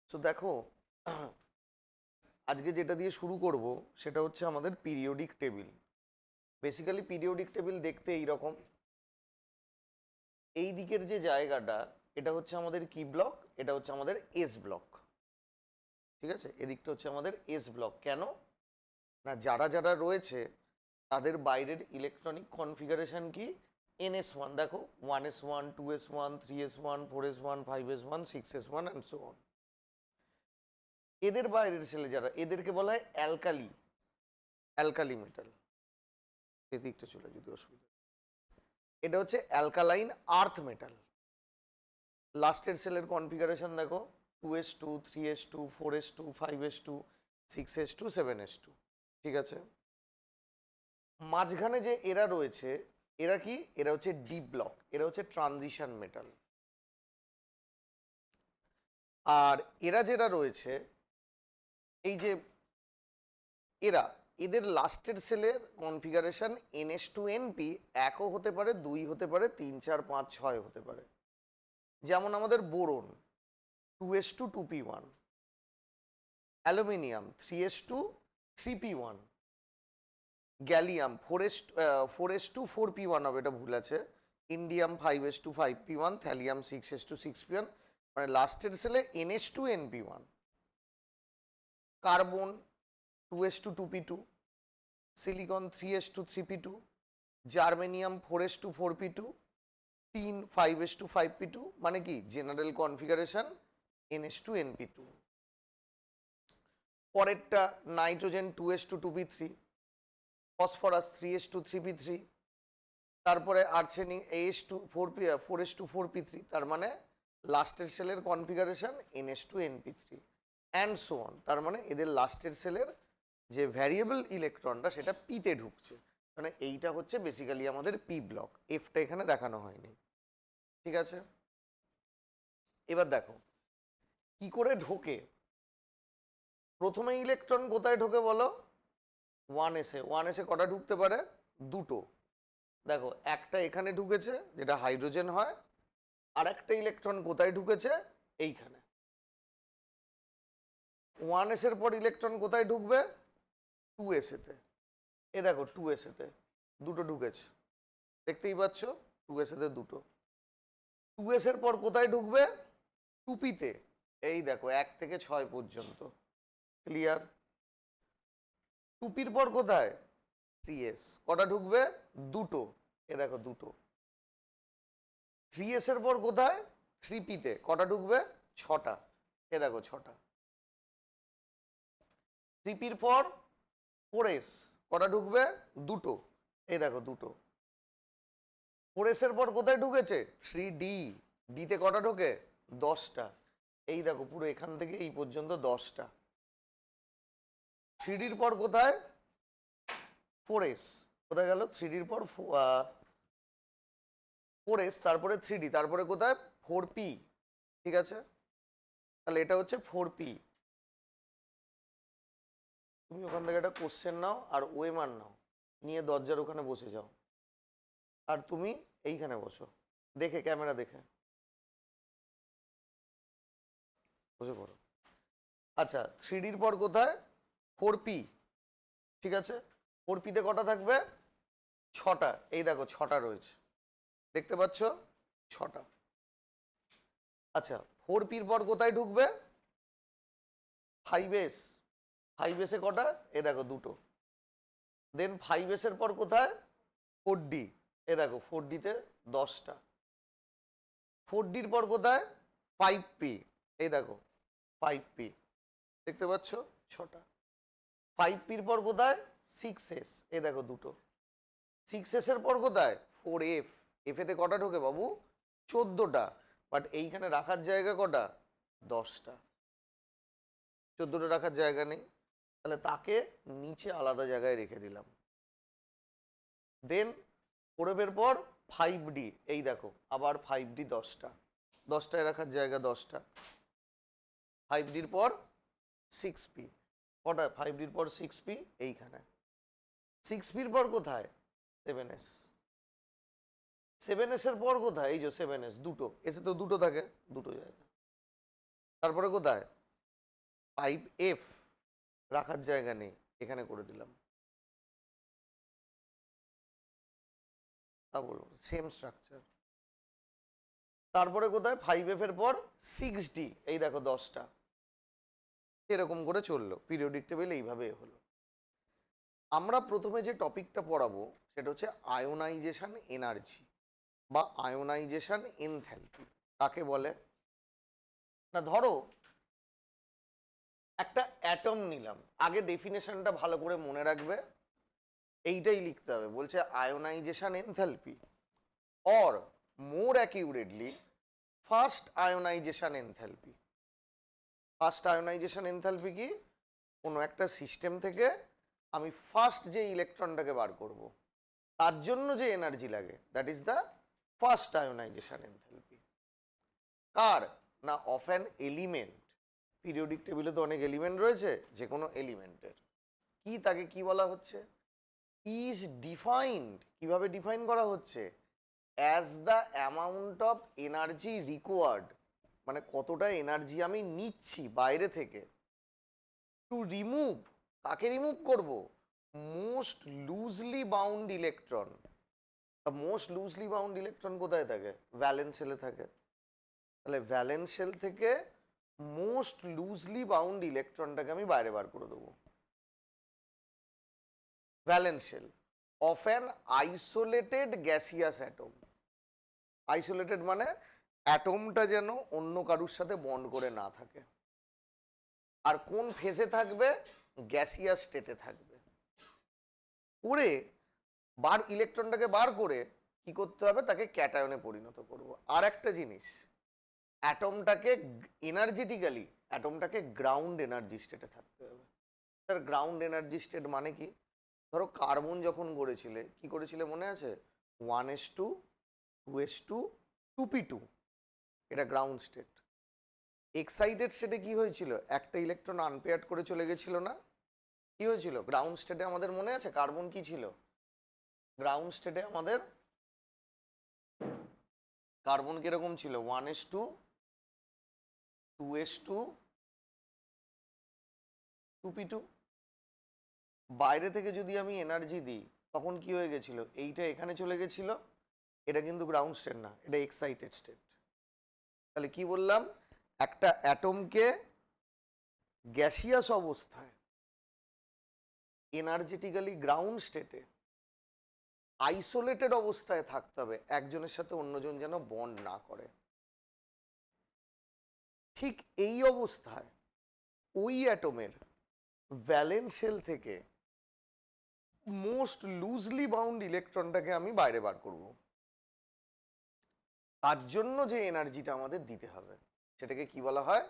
So দেখো, আজকে যেটা দিয়ে শুরু করব সেটা হচ্ছে আমাদের periodic table. Basically periodic table দেখতে এইরকম। এই দিকের যে জায়গাটা, এটা হচ্ছে আমাদের কি ব্লক, এটা হচ্ছে আমাদের এস ব্লক। ঠিক আছে, এদিকটা হচ্ছে আমাদের এস ব্লক। কেন না, যারা যারা রয়েছে তাদের বাইরের ইলেকট্রনিক কনফিগারেশন কি, NS1। দেখো, 1s1, 2s1, 3s1, 4s1, 5s1, 6s1 and so on. এদের বাইরের ছেলে যারা, এদেরকে বলা হয় অ্যালকালি, অ্যালকালি মেটাল। এদিকটা চলে যদি অসুবিধা, এটা হচ্ছে অ্যালকালাইন আর্থ মেটাল। লাস্টের সেলের কনফিগারেশন দেখো, 2s2, 3s2, 4s2, 5s2, 6s2, 7s2। ঠিক আছে, মাঝখানে যে এরা রয়েছে, এরা কি, এরা হচ্ছে ডি ব্লক, এরা হচ্ছে ট্রানজিশন মেটাল। আর এরা যেটা রয়েছে, এই যে এরা, এদের লাস্টের সেলের কনফিগারেশন NH2NP, একও হতে পারে, দুই হতে পারে, 3, 4, 5, 6 হতে পারে। যেমন আমাদের boron 2s2, 2p1, aluminium 3s2, 3p1, gallium 4s2, 4p1 হবে, এটা ভুল আছে, indium 5s2, 5p1, thallium 6s2, 6p1। মানে লাস্টের সেলে NH2NP1, carbon 2s2, 2p2, silicon 3s2, 3p2, germanium 4s2, 4p2, tin 5s2, 5p2। মানে কি, জেনারেল কনফিগারেশন NH2NP2। পরেরটা nitrogen 2s2, 2p3, phosphorus 3s2, 3p3, তারপরে আর্সেনিক AS2, 4s2, 4p3। তার মানে লাস্টের সেলের configuration NH2NP3 and so on. তার মানে এদের লাস্টের সেলের যে ভ্যারিয়েবল ইলেকট্রনটা সেটা পিতে ঢুকছে। মানে এইটা হচ্ছে বেসিক্যালি আমাদের পি ব্লক। এফটা এখানে দেখানো হয়নি। ঠিক আছে, এবার দেখো কি করে ঢোকে। প্রথমে ইলেকট্রন কোথায় ঢোকে বলো? 1s-এ। 1s-এ কটা ঢুকতে পারে? দুটো। দেখো, একটা এখানে ঢুকেছে, যেটা হাইড্রোজেন হয়। আর একটা ইলেকট্রন কোথায় ঢুকেছে? এইখানে। 1s-এর পর ইলেকট্রন কোথায় ঢুকবে? 2s-এতে। এ দেখো, 2s-এতে দুটো ঢুকেছে, দেখতেই পাচ্ছ, 2s-এতে দুটো। 2s-এর পর কোথায় ঢুকবে? 2p-তে। এই দেখো, 1 থেকে 6 পর্যন্ত। ক্লিয়ার? 2p-র পর কোথায়? 3s। কটা ঢুকবে? দুটো। এ দেখো, দুটো। 3s-এর পর কোথায়? 3p-তে। কটা ঢুকবে? 6টা। এ দেখো, 6টা। 3p-র পর 4s। কটা ঢুকবে? দুটো। এই দেখো, দুটো। 4s-এর পর কোথায় ঢুকেছে? 3d। ডিতে কটা ঢোকে? 10টা। এই দেখো, পুরো এখান থেকে এই পর্যন্ত 10টা। 3d-র পর কোথায়? 4s। কোথায় গেল? 3d-র পর 4s, তারপরে 3d, তারপরে কোথায়? 4p। ঠিক আছে, তাহলে এটা হচ্ছে 4p। তুমি ওখান থেকে একটা কোশ্চেন নাও আর ওয়েমার নাও, নিয়ে দরজার ওখানে বসে যাও। আর তুমি এইখানে বসো, দেখে, ক্যামেরা দেখে বসে পড়ো। আচ্ছা, 3d-র পর কোথায়? 4p। ঠিক আছে, 4p-তে কটা থাকবে? 6টা। এই দেখো, 6টা রয়েছে, দেখতে পাচ্ছ? 6টা। আচ্ছা, 4p-র পর কোথায় ঢুকবে? 5s। 5s-এ কটা? এ দেখো, দুটো। দেন 5s-এর পর কোথায়? 4d। এ দেখো, 4d-তে 10টা। 4d-র পর কোথায়? 5p। এই দেখো, 5p, দেখতে পাচ্ছ? 6টা। 5p-র পর কোথায়? 6s। এ দেখো, দুটো। 6s-এর পর কোথায়? 4f। এফ-এতে কটা ঢোকে বাবু? 14টা। বাট এইখানে রাখার জায়গা কটা? 10টা। 14টা রাখার জায়গা নেই, তাহলে তাকে নিচে আলাদা জায়গায় রেখে দিলাম। দেন 4f-এর পর 5d। এই দেখো, আবার 5d 10টা। 10টায় রাখার জায়গা 10টা। 5d-র পর 6p। কটা? 5d-র পর 6p এইখানে। 6p-র পর কোথায়? 7s। 7s-এর পর কোথায়? এই যে 7s, দুটো। এসে তো দুটো থাকে, দুটো জায়গা। তারপরে কোথায়? 5F রাখার জায়গা নেই, এখানে করে দিলাম, তা বলবো সেম স্ট্রাকচার। তারপরে কোথায় 5F এর পর 6D, এই দেখো 10টা, এরকম করে চললো, পিরিয়ডিক টেবিল এইভাবে হলো। আমরা প্রথমে যে টপিকটা পড়াবো সেটা হচ্ছে আয়োনাইজেশন এনার্জি বা আয়োনাইজেশন এনথ্যালপি। কাকে বলে না, ধরো একটা অ্যাটম নিলাম, আগে ডেফিনেশনটা ভালো করে মনে রাখবে, এইটাই লিখতে হবে। বলছে ionisation enthalpy or more accurately first ionisation enthalpy. First ionisation enthalpy কি? কোনো একটা সিস্টেম থেকে আমি ফার্স্ট যে ইলেকট্রনটাকে বার করব, তার জন্য যে এনার্জি লাগে, that is the first ionisation enthalpy. কার না? Of an element. পিরিয়ডিক টেবিলে তো অনেক এলিমেন্ট রয়েছে, যে কোনো এলিমেন্টের। কি তাকে কি বলা হচ্ছে? ইজ ডিফাইন্ড, কিভাবে ডিফাইন করা হচ্ছে? As the amount of energy required, মানে কতটা এনার্জি আমি নিচ্ছি বাইরে থেকে, টু রিমুভ, কাকে রিমুভ করব? Most loosely bound electron. Most loosely bound electron কোথায় থাকে? ভ্যালেন্স শেলে থাকে। তাহলে ভ্যালেন্স শেল থেকে মোস্ট লুজলি বাউন্ড ইলেকট্রনটাকে আমি বাইরে বার করে দেবো। Valence shell of an isolated gaseous atom. Isolated মানে অ্যাটমটা যেন অন্য কারুর সাথে বন্ড করে না থাকে। আর কোন ফেজে থাকবে? গ্যাসিয়াস স্টেটে থাকবে। করে ইলেকট্রনটাকে বার করে কি করতে হবে? তাকে ক্যাটায়নে পরিণত করব। আর একটা জিনিস, অ্যাটমটাকে এনার্জেটিক্যালি অ্যাটমটাকে গ্রাউন্ড এনার্জি স্টেটে থাকতে হবে। স্যার গ্রাউন্ড এনার্জি স্টেট মানে কি? ধরো কার্বন যখন গড়েছিলে কি করেছিলে মনে আছে? 1s2 2s2 2p2, এটা গ্রাউন্ড স্টেট। এক্সাইটেড স্টেটে কি হয়েছিল? একটা ইলেকট্রন আনপেয়ার্ড করে চলে গেছিল না? কি হয়েছিল গ্রাউন্ড স্টেটে? আমাদের মনে আছে কার্বন কি ছিল? গ্রাউন্ড স্টেটে আমাদের কার্বন কিরকম ছিল? 1s2 2s2 2p2। বাইরে থেকে যদি আমি এনার্জি দিই তখন কি হয়ে গেছিল? এইটা এখানে চলে গেছিল, এটা কিন্তু গ্রাউন্ড স্টেট না, এটা এক্সাইটেড স্টেট। তাহলে কি বললাম? একটা অ্যাটমকে গ্যাসিয়াস অবস্থায় এনার্জেটিক্যালি গ্রাউন্ড স্টেটে আইসোলেটেড অবস্থায় থাকতে হবে, একজনের সাথে অন্যজন যেন বন্ড না করে। ঠিক এই অবস্থায় ওই অ্যাটমের ভ্যালেন্স শেল থেকে মোস্ট লুজলি বাউন্ড ইলেকট্রনটাকে আমি বাইরে বার করব। তার জন্য যে এনার্জিটা আমাদের দিতে হবে সেটাকে কি বলা হয়?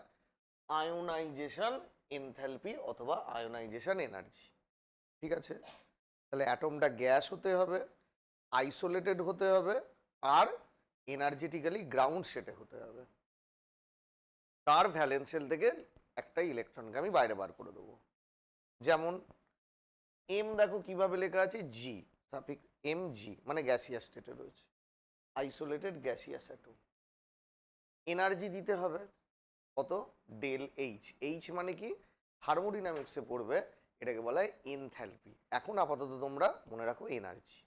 আয়োনাইজেশন এনথ্যালপি অথবা আয়োনাইজেশন এনার্জি। ঠিক আছে? তাহলে অ্যাটমটা গ্যাস হতে হবে, আইসোলেটেড হতে হবে, আর এনার্জেটিক্যালি গ্রাউন্ড স্টেটে হতে হবে। তার ভ্যালেন্স শেল থেকে একটা ইলেকট্রনকে আমি বাইরে বার করে দেবো। যেমন এম দেখো কিভাবে লেখা আছে, জি সাফিক্স এম জি, মানে গ্যাসিয়াস স্টেটে রয়েছে, আইসোলেটেড গ্যাসিয়াস অ্যাটম। এনার্জি দিতে হবে কত? Del H. এইচ মানে কি? থার্মোডিনামিক্সে পড়বে, এটাকে বলা হয় এনথ্যালপি। এখন আপাতত তোমরা মনে রাখো এনার্জি।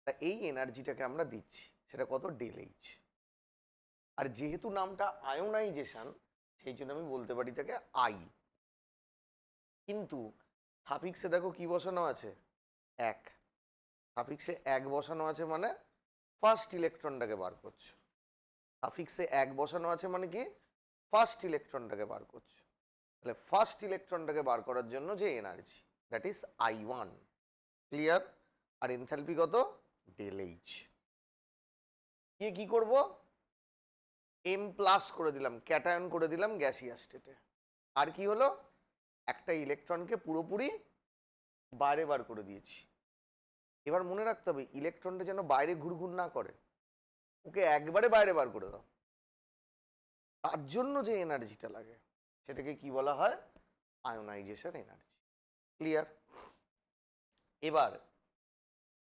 তা এই এনার্জিটাকে আমরা দিচ্ছি, সেটা কত? Del H. আর যেহেতু নামটা আয়োনাইজেশন সেই জন্য আমি বলতে পারি তাকে আই। কিন্তু সাফিক্সে দেখো কি বসানো আছে? এক। সাফিক্সে এক বসানো আছে মানে ফার্স্ট ইলেকট্রনটাকে বার করছো। সাফিক্সে এক বসানো আছে মানে কি? ফার্স্ট ইলেকট্রনটাকে বার করছো। তাহলে ফার্স্ট ইলেকট্রনটাকে বার করার জন্য যে energy, that is I1। Clear? আর এনথ্যালপি কত? Del H. গিয়ে কি করব? এম প্লাস করে দিলাম, ক্যাটায়ন করে দিলাম গ্যাসিয়াস স্টেটে। আর কি হলো? একটা ইলেকট্রনকে পুরোপুরি বাইরে বার করে দিয়েছি। এবার মনে রাখতে হবে ইলেকট্রনটা যেন বাইরে ঘুরঘুর না করে, ওকে একবারে বাইরে বার করে দাও। তার জন্য যে এনার্জিটা লাগে সেটাকে কি বলা হয়? Ionisation energy. ক্লিয়ার? এবার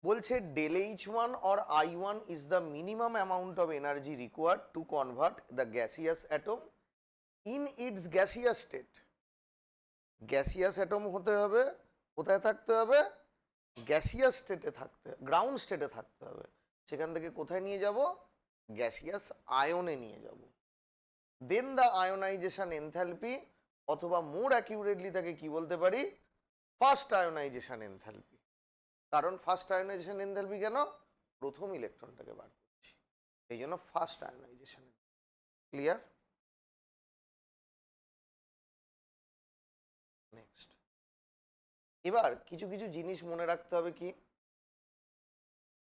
বলছে del H1 or I1 is the minimum amount of energy required to convert the gaseous atom in its gaseous state gaseous atom হতে হবে, কোথায় থাকতে হবে? গ্যাসিয়াস স্টেটে থাকতে, গ্রাউন্ড স্টেটে থাকতে হবে। সেখান থেকে কোথায় নিয়ে যাব? গ্যাসিয়াস আয়নে নিয়ে যাব। দেন দ্য আয়োনাইজেশন এনথ্যালপি, অথবা মোর অ্যাকিউরেটলি তাকে কি বলতে পারি? First ionisation enthalpy. কারণ ফার্স্ট আয়োনাইজেশন এনথ্যালপি কেন? প্রথম ইলেকট্রনটাকে বার করছি, এই জন্য ফার্স্ট আয়োনাইজেশন। ক্লিয়ার? নেক্সট, এবার কিছু কিছু জিনিস মনে রাখতে হবে। কি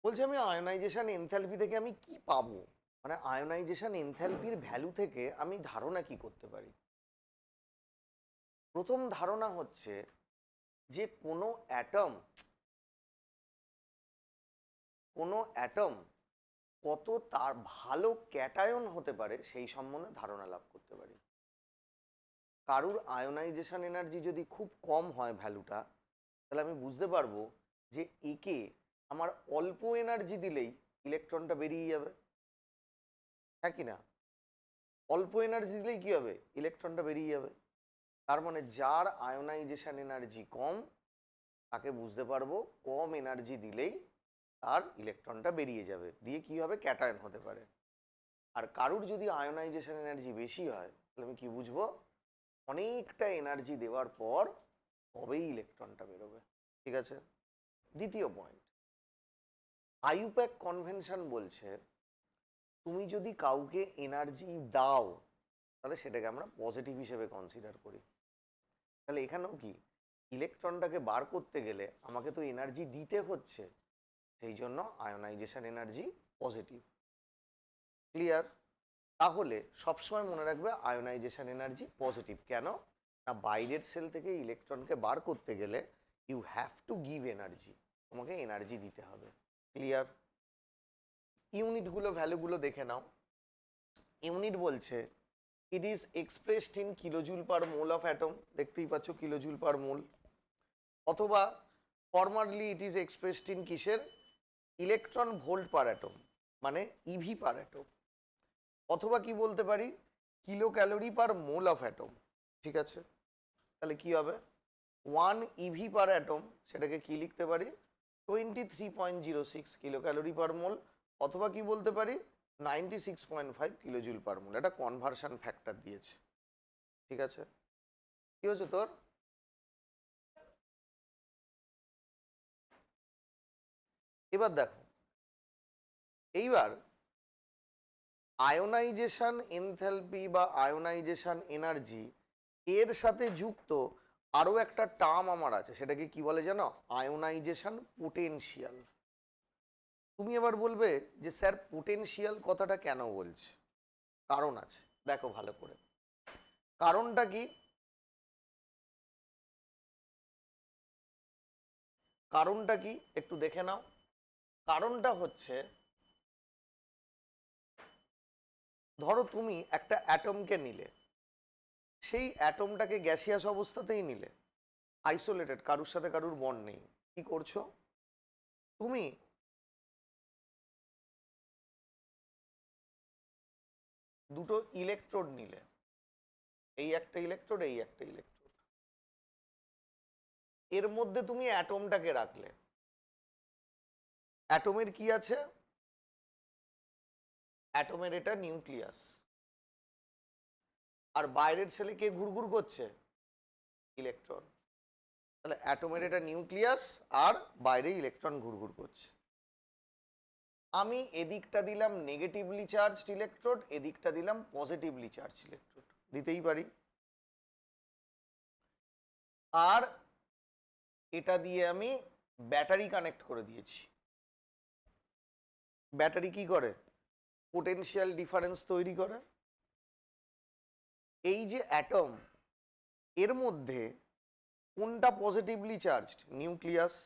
বলছি? আমি আয়োনাইজেশন এনথ্যালপি থেকে আমি কি পাবো, মানে আয়োনাইজেশন এনথ্যালপির ভ্যালু থেকে আমি ধারণা কি করতে পারি? প্রথম ধারণা হচ্ছে যে কোনো অ্যাটম কত তার ভালো ক্যাটায়ন হতে পারে সেই সম্বন্ধে ধারণা লাভ করতে পারি। কারুর আয়োনাইজেশন এনার্জি যদি খুব কম হয় ভ্যালুটা, তাহলে আমি বুঝতে পারবো যে একে আমার অল্প এনার্জি দিলেই ইলেকট্রনটা বেরিয়ে যাবে। হ্যাঁ কি না? অল্প এনার্জি দিলেই কি হবে? ইলেকট্রনটা বেরিয়ে যাবে। তার মানে যার আয়োনাইজেশন এনার্জি কম, তাকে বুঝতে পারবো কম এনার্জি দিলেই তার ইলেকট্রনটা বেরিয়ে যাবে, দিয়ে কি হবে? ক্যাটায়ন হতে পারে। আর কারুর যদি আয়োনাইজেশন এনার্জি বেশি হয়, তাহলে আমি কি বুঝবো? অনেকটা এনার্জি দেওয়ার পর তবেই ইলেকট্রনটা বেরোবে। ঠিক আছে? দ্বিতীয় পয়েন্ট, আইইউপ্যাক কনভেনশন বলছে তুমি যদি কাউকে এনার্জি দাও, তাহলে সেটাকে আমরা পজিটিভ হিসেবে কনসিডার করি। তাহলে এখানেও কি, ইলেকট্রনটাকে বার করতে গেলে আমাকে তো এনার্জি দিতে হচ্ছে, সেই জন্য আয়োনাইজেশন এনার্জি পজিটিভ। ক্লিয়ার? তাহলে সবসময় মনে রাখবে আয়োনাইজেশন এনার্জি পজিটিভ। কেন না? বাইরের সেল থেকে ইলেকট্রনকে বার করতে গেলে you have to give energy, তোমাকে এনার্জি দিতে হবে। ক্লিয়ার? ইউনিটগুলো, ভ্যালুগুলো দেখে নাও। ইউনিট বলছে it is expressed in kilojoule per mole of atom, দেখতেই পাচ্ছ কিলোজুল পার মোল। অথবা formally it is expressed in কিসের? ইলেকট্রন ভোল্ট পার অ্যাটম, মানে ইভি পার অ্যাটম। অথবা কি বলতে পারি? Kilo calorie per mole of atom. ঠিক আছে? তাহলে কি হবে? 1 ইভি পার অ্যাটম, সেটাকে কি লিখতে পারি? 23.06 কিলো ক্যালোরি পার মোল। অথবা কি বলতে পারি? 96.5 কিলোজুল পার মোল। এটা কনভার্সন ফ্যাক্টর দিয়েছে। ঠিক আছে? কি হচ্ছে তোর? এবার দেখো, এইবার আয়োনাইজেশন এনথ্যালপি বা আয়োনাইজেশন এনার্জি, এর সাথে যুক্ত আরও একটা টার্ম আমার আছে, সেটাকে কি বলে জানো? Ionisation potential. তুমি এবার বলবে যে স্যার পোটেনশিয়াল কথাটা কেন বলছে? কারণ আছে, দেখো ভালো করে। কারণটা কি? কারণটা কি একটু দেখে নাও। কারণটা হচ্ছে, ধরো তুমি একটা অ্যাটমকে নিলে, সেই অ্যাটমটাকে গ্যাসিয়াস অবস্থাতেই নিলে, আইসোলেটেড, কারুর সাথে কারুর বন্ড নেই। কি করছো? তুমি দুটো ইলেকট্রোড নিলে, এই একটা ইলেকট্রোড, এই একটা ইলেকট্রোড, এর মধ্যে তুমি অ্যাটমটাকে রাখলে। অ্যাটমের কি আছে? অ্যাটমের এটা নিউক্লিয়াস। আর বাইরের সেলে কে ঘুরঘুর করছে? ইলেকট্রন। তাহলে অ্যাটমের এটা নিউক্লিয়াস, আর বাইরে ইলেকট্রন ঘুরঘুর করছে। আমি এদিকটা দিলাম নেগেটিভলি চার্জড ইলেকট্রোড, এদিকটা দিলাম পজিটিভলি চার্জড ইলেকট্রোড, দিতেই পারি। আর এটা দিয়ে আমি ব্যাটারি কানেক্ট করে দিয়েছি। ব্যাটারি কি করে? পোটেনশিয়াল ডিফারেন্স তৈরি করে। এই যে অ্যাটম, এর মধ্যে কোনটা পজিটিভলি চার্জড? নিউক্লিয়াস।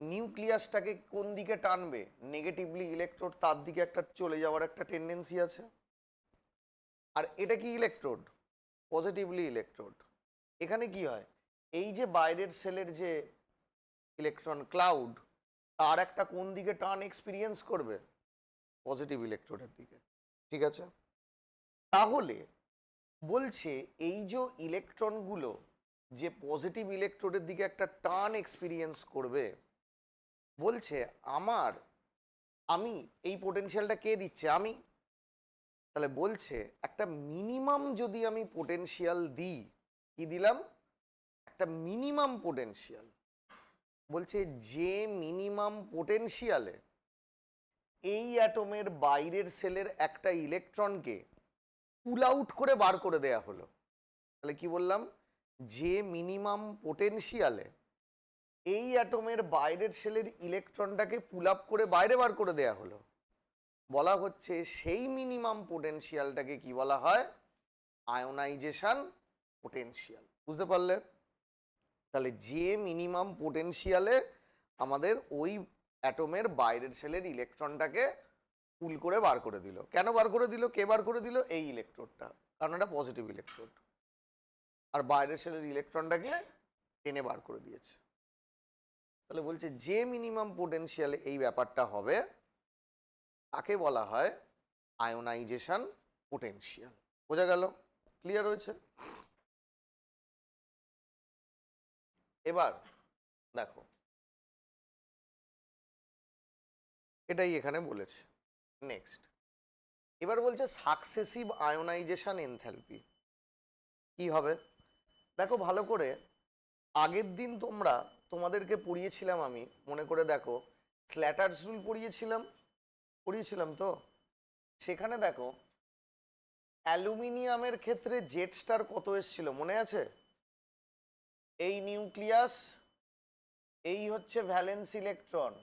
নিউক্লিয়াসটাকে কোন দিকে টানবে? নেগেটিভলি ইলেকট্রোড, তার দিকে একটা চলে যাওয়ার একটা টেন্ডেন্সি আছে। আর এটা কি ইলেকট্রোড? Positively electrode. এখানে কি হয়? এই যে বাইরের সেলের যে ইলেকট্রন ক্লাউড, তার একটা কোন দিকে টান এক্সপিরিয়েন্স করবে? পজিটিভ ইলেকট্রোডের দিকে। ঠিক আছে? তাহলে বলছে এই যে ইলেকট্রনগুলো যে পজিটিভ ইলেকট্রোডের দিকে একটা টান এক্সপিরিয়েন্স করবে, বলছে আমি এই পোটেনশিয়ালটা কে দিচ্ছে? আমি। তাহলে বলছে একটা মিনিমাম যদি আমি পোটেনশিয়াল দিই, কি দিলাম? একটা মিনিমাম পোটেনশিয়াল। বলছে যে মিনিমাম পোটেনশিয়ালে এই অ্যাটমের বাইরের সেলের একটা ইলেকট্রনকে পুল আউট করে বার করে দেয়া হলো। তাহলে কি বললাম? যে মিনিমাম পোটেনশিয়ালে এই অ্যাটমের বাইরের সেলের ইলেকট্রনটাকে পুল আপ করে বাইরে বার করে দেয়া হলো, বলা হচ্ছে সেই মিনিমাম পোটেনশিয়ালটাকে কি বলা হয়? Ionisation potential. বুঝতে পারলে? তাহলে যে মিনিমাম পোটেনশিয়ালে আমাদের ওই অ্যাটমের বাইরের সেলের ইলেকট্রনটাকে পুল করে বার করে দিল। কেন বার করে দিল? কে বার করে দিল? এই ইলেকট্রোডটা, কারণ এটা পজিটিভ ইলেকট্রোড। আর বাইরের সেলের ইলেকট্রনটাকে টেনে বার করে দিয়েছে। তাহলে বলছে যে মিনিমাম পোটেনশিয়ালে এই ব্যাপারটা হবে তাকে বলা হয় আয়োনাইজেশন পোটেনশিয়াল। বোঝা গেল? ক্লিয়ার হয়েছে? এবার দেখো, এটাই এখানে বলেছে। নেক্সট, এবার বলছে সাকসেসিভ আয়োনাইজেশন এনথ্যালপি কি হবে? দেখো ভালো করে, আগের দিন তোমাদেরকে পড়িয়েছিলাম, আমি মনে করে দেখো, স্ল্যাটার্স রুল পড়িয়েছিলাম তো। সেখানে দেখো অ্যালুমিনিয়ামের ক্ষেত্রে জেড স্টার কত এসেছিল মনে আছে? এই নিউক্লিয়াস, এই হচ্ছে ভ্যালেন্স ইলেকট্রন,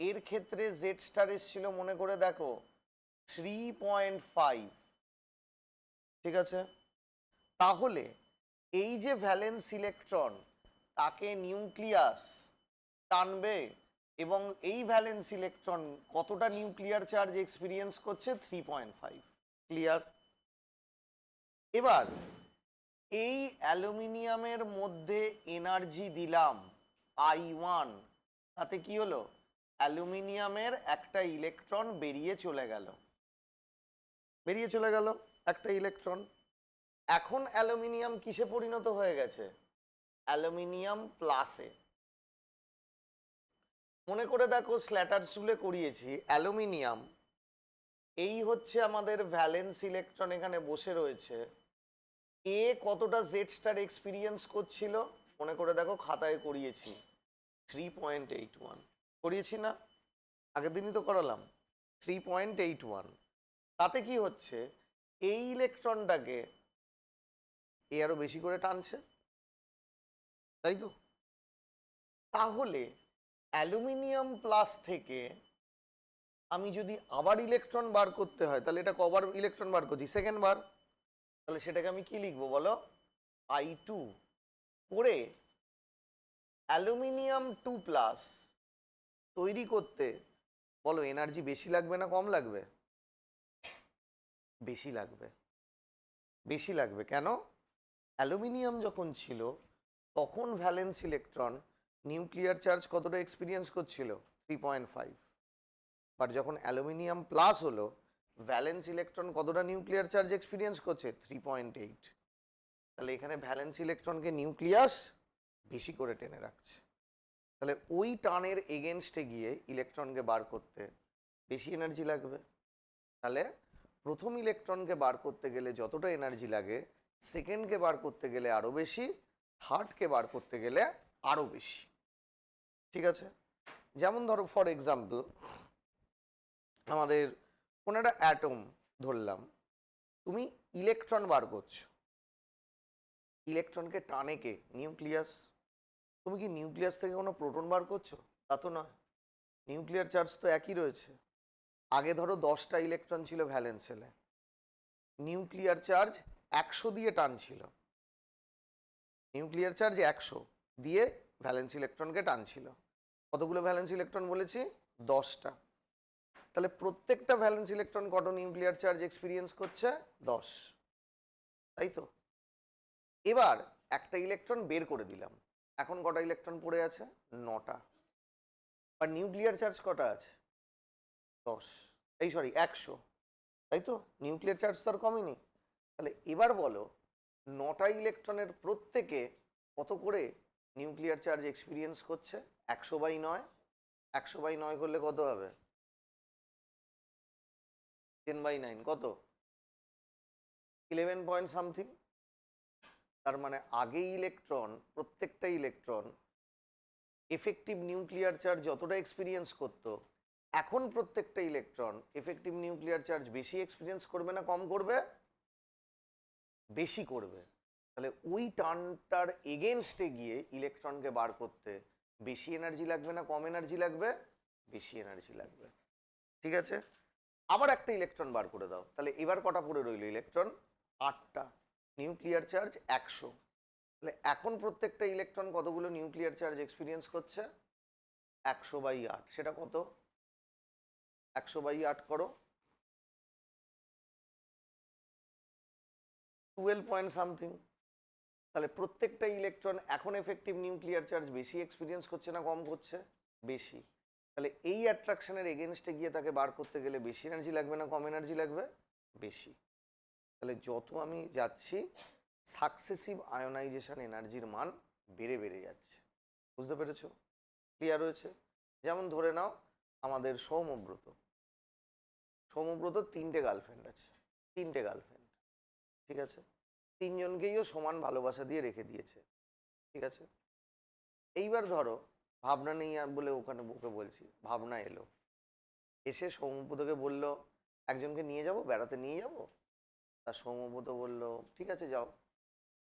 এর ক্ষেত্রে জেড স্টার এসেছিল মনে করে দেখো 3.5। ঠিক আছে? তাহলে এই যে ভ্যালেন্স ইলেকট্রন, তাকে নিউক্লিয়াস টানবে এবং এই ভ্যালেন্স ইলেকট্রন কতটা নিউক্লিয়ার চার্জ এক্সপিরিয়েন্স করছে? 3.5। ক্লিয়ার? এবার এই অ্যালুমিনিয়ামের মধ্যে এনার্জি দিলাম I1, তাতে কি হলো? অ্যালুমিনিয়ামের একটা ইলেকট্রন বেরিয়ে চলে গেল একটা ইলেকট্রন। এখন অ্যালুমিনিয়াম কিসে পরিণত হয়ে গেছে? অ্যালুমিনিয়াম প্লাসে। মনে করে দেখো স্ল্যাটার রুলে করিয়েছি, অ্যালুমিনিয়াম এই হচ্ছে আমাদের ভ্যালেন্স ইলেকট্রন, এখানে বসে রয়েছে। এ কতটা জেড স্টার এক্সপিরিয়েন্স করছিল মনে করে দেখো, খাতায় করিয়েছি 3.81। করিয়েছি না? আগের দিনই তো করালাম। 3.81। তাতে কি হচ্ছে? এই ইলেকট্রনটাকে এ আরো বেশি করে টানছে, তাই তো? তাহলে অ্যালুমিনিয়াম প্লাস থেকে আমি যদি আবার ইলেকট্রন বার করতে হয়, তাহলে এটা কবার ইলেকট্রন বার করছি? সেকেন্ড বার। তাহলে সেটাকে আমি কি লিখবো বলো? I2 করে অ্যালুমিনিয়াম 2 প্লাস তৈরি করতে বলো এনার্জি বেশি লাগবে না কম লাগবে? বেশি লাগবে। বেশি লাগবে কেন? অ্যালুমিনিয়াম যখন ছিল তখন ভ্যালেন্স ইলেকট্রন নিউক্লিয়ার চার্জ কতটা এক্সপিরিয়েন্স করছিল? 3.5। বাট যখন অ্যালুমিনিয়াম প্লাস হলো, ভ্যালেন্স ইলেকট্রন কতটা নিউক্লিয়ার চার্জ এক্সপিরিয়েন্স করছে? 3.8। তাহলে এখানে ভ্যালেন্স ইলেকট্রনকে নিউক্লিয়াস বেশি করে টেনে রাখছে। তাহলে ওই টানের এগেনস্টে গিয়ে ইলেকট্রনকে বার করতে বেশি এনার্জি লাগবে। তাহলে প্রথম ইলেকট্রনকে বার করতে গেলে যতটা এনার্জি লাগে, সেকেন্ডকে বার করতে গেলে আরও বেশি, থার্ডকে বার করতে গেলে আরও বেশি। ঠিক আছে? যেমন ধরো ফর এক্সাম্পল, আমাদের কোনো একটা অ্যাটম ধরলাম, তুমি ইলেকট্রন বার করছো, ইলেকট্রনকে টানে কে? নিউক্লিয়াস। তুমি কি নিউক্লিয়াস থেকে কোনো প্রোটন বার করছো? তা তো নয়। নিউক্লিয়ার চার্জ তো একই রয়েছে। আগে ধরো 10টা ইলেকট্রন ছিল ভ্যালেন্স সেলে, নিউক্লিয়ার চার্জ 100 দিয়ে টানছিল। নিউক্লিয়ার চার্জ 100 দিয়ে ভ্যালেন্স ইলেকট্রনকে টানছিল। কতগুলো ভ্যালেন্স ইলেকট্রন বলেছি? 10টা। তাহলে প্রত্যেকটা ভ্যালেন্স ইলেকট্রন কত নিউক্লিয়ার চার্জ এক্সপিরিয়েন্স করছে? 10। তাই তো? এবার একটা ইলেকট্রন বের করে দিলাম, এখন কটা ইলেকট্রন পড়ে আছে? 9টা। আর নিউক্লিয়ার চার্জ কটা আছে? 10, এই সরি 100। তাই তো? নিউক্লিয়ার চার্জ তো আর কমেনি। তাহলে এবার বলো 9টা ইলেকট্রনের প্রত্যেকে কত করে নিউক্লিয়ার চার্জ এক্সপিরিয়েন্স করছে? 100/9। 100/9 করলে কত হবে? 10/9 কত? 11 পয়েন্ট সামথিং। তার মানে আগে ইলেকট্রন, প্রত্যেকটা ইলেকট্রন এফেক্টিভ নিউক্লিয়ার চার্জ যতটা এক্সপিরিয়েন্স করত, এখন প্রত্যেকটা ইলেকট্রন এফেক্টিভ নিউক্লিয়ার চার্জ বেশি এক্সপিরিয়েন্স করবে না কম করবে? বেশি করবে। তাহলে ওই টার্নটার এগেনস্টে গিয়ে ইলেকট্রনকে বার করতে বেশি এনার্জি লাগবে না কম এনার্জি লাগবে? বেশি এনার্জি লাগবে। ঠিক আছে, আবার একটা ইলেকট্রন বার করে দাও, তাহলে এবার কটা পড়ে রইল ইলেকট্রন? 8টা। Nuclear charge 100। তাহলে এখন প্রত্যেকটা ইলেকট্রন কতগুলো নিউক্লিয়ার চার্জ এক্সপিরিয়েন্স করছে? 100/8। সেটা কত? 100/8 করো, 12 পয়েন্ট সামথিং। তাহলে প্রত্যেকটা ইলেকট্রন এখন এফেক্টিভ নিউক্লিয়ার চার্জ বেশি এক্সপিরিয়েন্স করছে না কম করছে? বেশি। তাহলে এই অ্যাট্রাকশনের এগেনস্টে গিয়ে তাকে বার করতে গেলে বেশি এনার্জি লাগবে না কম এনার্জি লাগবে? বেশি। তাহলে যত আমি যাচ্ছি সাকসেসিভ আয়োনাইজেশন এনার্জির মান বেড়ে বেড়ে যাচ্ছে। বুঝতে পেরেছো? ক্লিয়ার হয়েছে? যেমন ধরে নাও আমাদের সৌম্যব্রত। সৌম্যব্রত 3টে গার্লফ্রেন্ড আছে। 3টে গার্লফ্রেন্ড, ঠিক আছে? 3জনকেইও সমান ভালোবাসা দিয়ে রেখে দিয়েছে, ঠিক আছে? এইবার ধরো ভাবনা নেই আর বলে ওখানে ওকে বলছি, ভাবনা এলো, এসে সৌম্যব্রতকে বলল একজনকে নিয়ে যাব, বেড়াতে নিয়ে যাব। তা সৌম্যব্রত বলল ঠিক আছে যাও,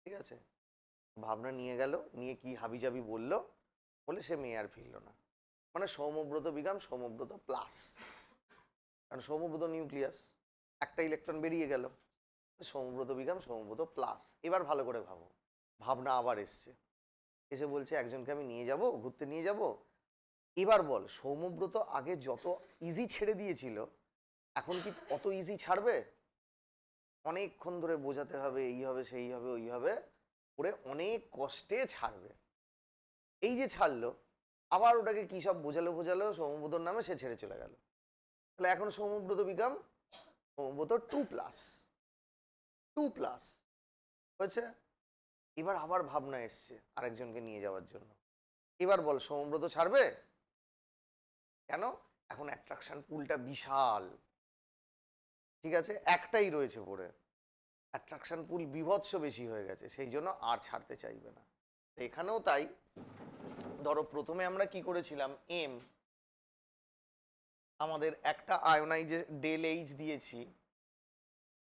ঠিক আছে। ভাবনা নিয়ে গেল, নিয়ে কি হাবিজাবি বললো, বলে সে মেয়ে আর ফিরল না। মানে সৌম্যব্রত বিকাম সৌম্যব্রত প্লাস, কারণ সৌম্যব্রত নিউক্লিয়াস, একটা ইলেকট্রন বেরিয়ে গেল, সৌম্যব্রত বিকাম সৌম্যব্রত প্লাস। এবার ভালো করে ভাবো, ভাবনা আবার এসছে, এসে বলছে একজনকে আমি নিয়ে যাব, ঘুরতে নিয়ে যাব। এবার বল সৌম্যব্রত আগে যত ইজি ছেড়ে দিয়েছিল, এখন কি অত ইজি ছাড়বে? অনেকক্ষণ ধরে বোঝাতে হবে, এই হবে সেই হবে ওই হবে করে অনেক কষ্টে ছাড়বে। এই যে ছাড়লো, আবার ওটাকে কী সব বোঝালো বোঝালো সৌম্যব্রতর নামে, সে ছেড়ে চলে গেল। তাহলে এখন সৌম্যব্রত বিকাম সৌম্যব্রত 2+, 2+ হয়েছে। এবার আবার ভাবনা এসছে আরেকজনকে নিয়ে যাওয়ার জন্য। এবার বল সৌম্যব্রত ছাড়বে? কেন? এখন অ্যাট্রাকশন পুলটা বিশাল, ঠিক আছে, একটাই রয়েছে পড়ে, অ্যাট্রাকশন পুল বিভৎস বেশি হয়ে গেছে, সেই জন্য আর ছাড়তে চাইবে না। এখানেও তাই। ধরো প্রথমে আমরা কি করেছিলাম, এম, আমাদের একটা আয়োনাইজে ডেল এইচ দিয়েছি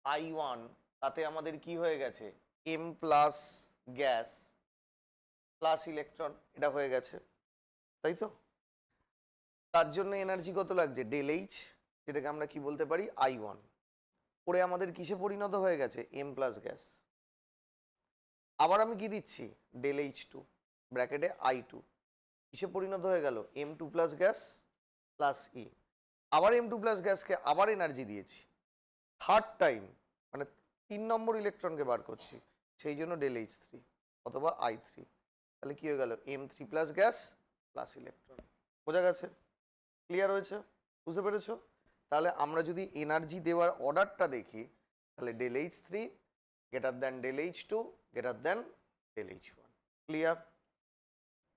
I1, তাতে আমাদের কি হয়ে গেছে, M plus gas plus electron, এটা হয়ে গেছে, তাই তো? তার জন্য এনার্জি কত লাগছে, ডেল এইচ, যেটাকে আমরা কি বলতে পারি, I1, পরে আমাদের কিসে পরিণত হয়ে গেছে, এম প্লাস গ্যাস। আবার আমি কি দিচ্ছি, ডেল H2 ব্র্যাকেটে I2, কিসে পরিণত হয়ে গেল, M2+ গ্যাস প্লাস ই। আবার M2+ গ্যাসকে আবার এনার্জি দিয়েছি, থার্ড টাইম, মানে 3 নম্বর ইলেকট্রনকে বার করছি, সেই জন্য ডেল H3 অথবা I3। তাহলে কি হয়ে গেল, M3+ গ্যাস প্লাস ইলেকট্রন। বোঝা গেছে? ক্লিয়ার হয়েছে? বুঝতে পেরেছো? তাহলে আমরা যদি এনার্জি দেওয়ার অর্ডারটা দেখি, তাহলে del H3 greater than del H2 greater than del H1। Clear?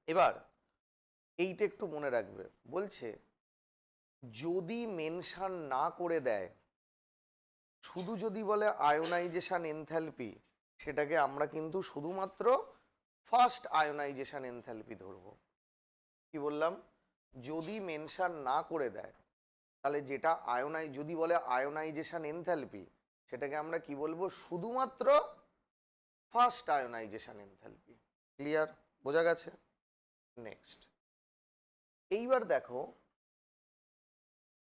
এবার এইটা একটু মনে রাখবে, বলছে যদি মেনশন না করে দেয়, শুধু যদি বলে আয়োনাইজেশন এনথ্যালপি, সেটাকে আমরা কিন্তু শুধুমাত্র ফার্স্ট আয়োনাইজেশন এনথ্যালপি ধরবো। কি বললাম? যদি মেনশন না করে দেয়, তাহলে যেটা যদি বলে আয়োনাইজেশন এনথ্যালপি, সেটাকে আমরা কি বলবো, শুধুমাত্র ফার্স্ট আয়োনাইজেশন এনথ্যালপি। ক্লিয়ার? বোঝা গেছে? নেক্সট, এইবার দেখো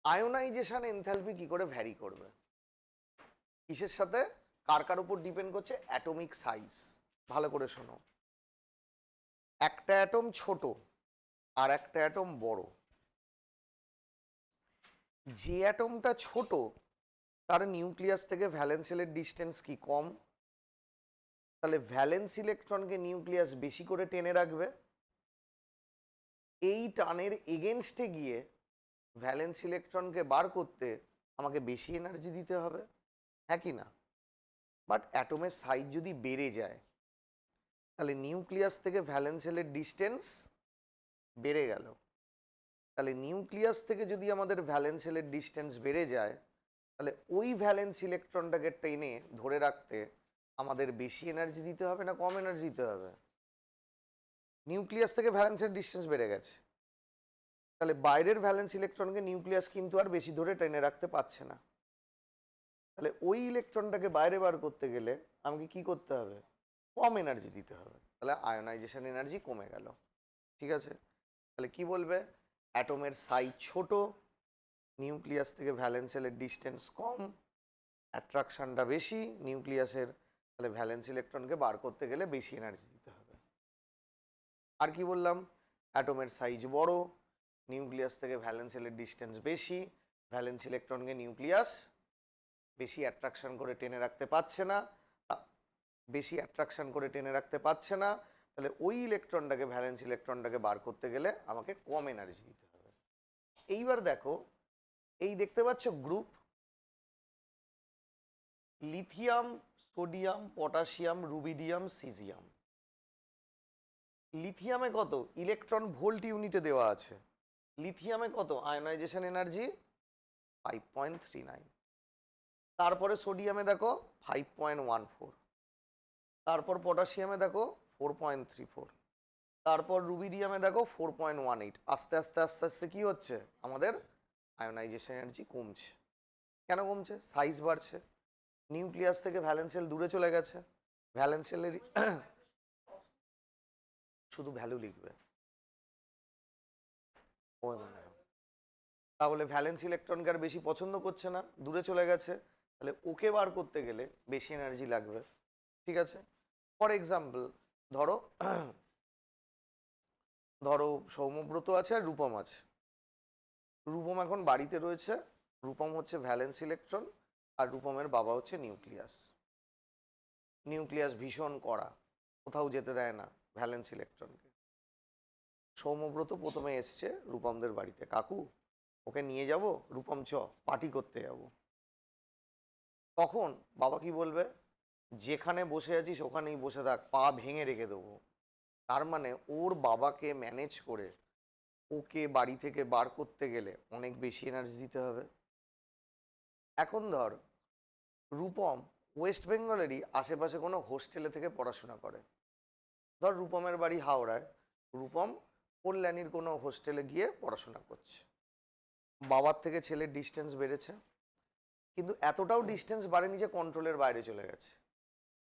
আয়োনাইজেশন এনথ্যালপি কি করে ভ্যারি করবে, কিসের সাথে, কার কার উপর ডিপেন্ড করছে, অ্যাটমিক সাইজ। ভালো করে শোনো, একটা অ্যাটম ছোট আর একটা অ্যাটম বড়। যে অ্যাটমটা ছোট তার নিউক্লিয়াস থেকে ভ্যালেন্স শেলের ডিস্টেন্স কি কম, তাহলে ভ্যালেন্স ইলেকট্রনকে নিউক্লিয়াস বেশি করে টেনে রাখবে। এই টানের এগেনস্টে গিয়ে ভ্যালেন্স ইলেকট্রনকে বার করতে আমাকে বেশি এনার্জি দিতে হবে, হ্যাঁ কি না? বাট অ্যাটমের সাইজ যদি বেড়ে যায়, তাহলে নিউক্লিয়াস থেকে ভ্যালেন্স শেলের ডিস্টেন্স বেড়ে গেল। তাহলে নিউক্লিয়াস থেকে যদি আমাদের ভ্যালেন্স শেলের ডিস্টেন্স বেড়ে যায়, তাহলে ওই ভ্যালেন্স ইলেকট্রনটাকে টেনে ধরে রাখতে আমাদের বেশি এনার্জি দিতে হবে না কম এনার্জি দিতে হবে? নিউক্লিয়াস থেকে ভ্যালেন্সের ডিস্টেন্স বেড়ে গেছে, তাহলে বাইরের ভ্যালেন্স ইলেকট্রনকে নিউক্লিয়াস কিন্তু আর বেশি ধরে টেনে রাখতে পারছে না। তাহলে ওই ইলেকট্রনটাকে বাইরে বার করতে গেলে আমাকে কি করতে হবে? কম এনার্জি দিতে হবে। তাহলে আয়নাইজেশন এনার্জি কমে গেল। ঠিক আছে, তাহলে কি বলবে? অ্যাটমের সাইজ ছোট, নিউক্লিয়াস থেকে ভ্যালেন্স শেলের ডিস্টেন্স কম, অ্যাট্রাকশনটা বেশি নিউক্লিয়াসের, তাহলে ভ্যালেন্স ইলেকট্রনকে বার করতে গেলে বেশি এনার্জি দিতে হবে। আর কি বললাম? অ্যাটমের সাইজ বড়, নিউক্লিয়াস থেকে ভ্যালেন্স শেলের ডিস্টেন্স বেশি, ভ্যালেন্স ইলেকট্রনকে নিউক্লিয়াস বেশি অ্যাট্রাকশন করে টেনে রাখতে পারছে না, বেশি অ্যাট্রাকশন করে টেনে রাখতে পারছে না, তাহলে ওই ইলেকট্রনটাকে ভ্যালেন্স ইলেকট্রনটাকে বার করতে গেলে আমাকে কম এনার্জি দিতে হবে। এইবার দেখো, এই দেখতে পাচ্ছ group lithium, sodium, potassium, rubidium, caesium. লিথিয়ামে কত? ইলেকট্রন ভোল্ট ইউনিটে দেওয়া আছে। লিথিয়ামে কত আয়নাইজেশন এনার্জি? 5.39। তারপরে সোডিয়ামে দেখো 5.14, তারপর পটাশিয়ামে দেখো 4.34, তারপর রুবিডিয়ামে দেখো 4.18। আস্তে আস্তে আস্তে আস্তে কি হচ্ছে? আমাদের আয়নাইজেশন এনার্জি কমছে। কেন কমছে? সাইজ বাড়ছে, নিউক্লিয়াস থেকে ভ্যালেন্স শেল দূরে চলে গেছে, ভ্যালেন্স শেলের শুধু ভ্যালু লিখবে ওই মানে, তাহলে ভ্যালেন্স ইলেকট্রনকে আর বেশি পছন্দ করছে না, দূরে চলে গেছে, তাহলে ওকে বার করতে গেলে বেশি এনার্জি লাগবে। ঠিক আছে, ফর এক্সাম্পল ধরো ধরো সৌম্যব্রত আছে আর রূপম আছে। রূপম এখন বাড়িতে রয়েছে, রূপম হচ্ছে ভ্যালেন্স ইলেকট্রন আর রূপমের বাবা হচ্ছে নিউক্লিয়াস। নিউক্লিয়াস ভীষণ কড়া, কোথাও যেতে দেয় না ভ্যালেন্স ইলেকট্রনকে। সৌম্যব্রত প্রথমে এসছে রূপমদের বাড়িতে, কাকু ওকে নিয়ে যাব, রূপম চ পার্টি করতে যাব। তখন বাবা কি বলবে? যেখানে বসে আছিস ওখানেই বসে থাক, পা ভেঙে রেখে দেবো। তার মানে ওর বাবাকে ম্যানেজ করে ওকে বাড়ি থেকে বার করতে গেলে অনেক বেশি এনার্জি দিতে হবে। এখন ধর রূপম ওয়েস্ট বেঙ্গলেরই আশেপাশে কোনো হোস্টেলে থেকে পড়াশোনা করে। ধর রূপমের বাড়ি হাওড়ায়, রূপম কল্যাণীর কোনো হোস্টেলে গিয়ে পড়াশোনা করছে। বাবার থেকে ছেলের ডিস্টেন্স বেড়েছে, কিন্তু এতটাও ডিস্টেন্স বাড়েনি যে কন্ট্রোলের বাইরে চলে গেছে।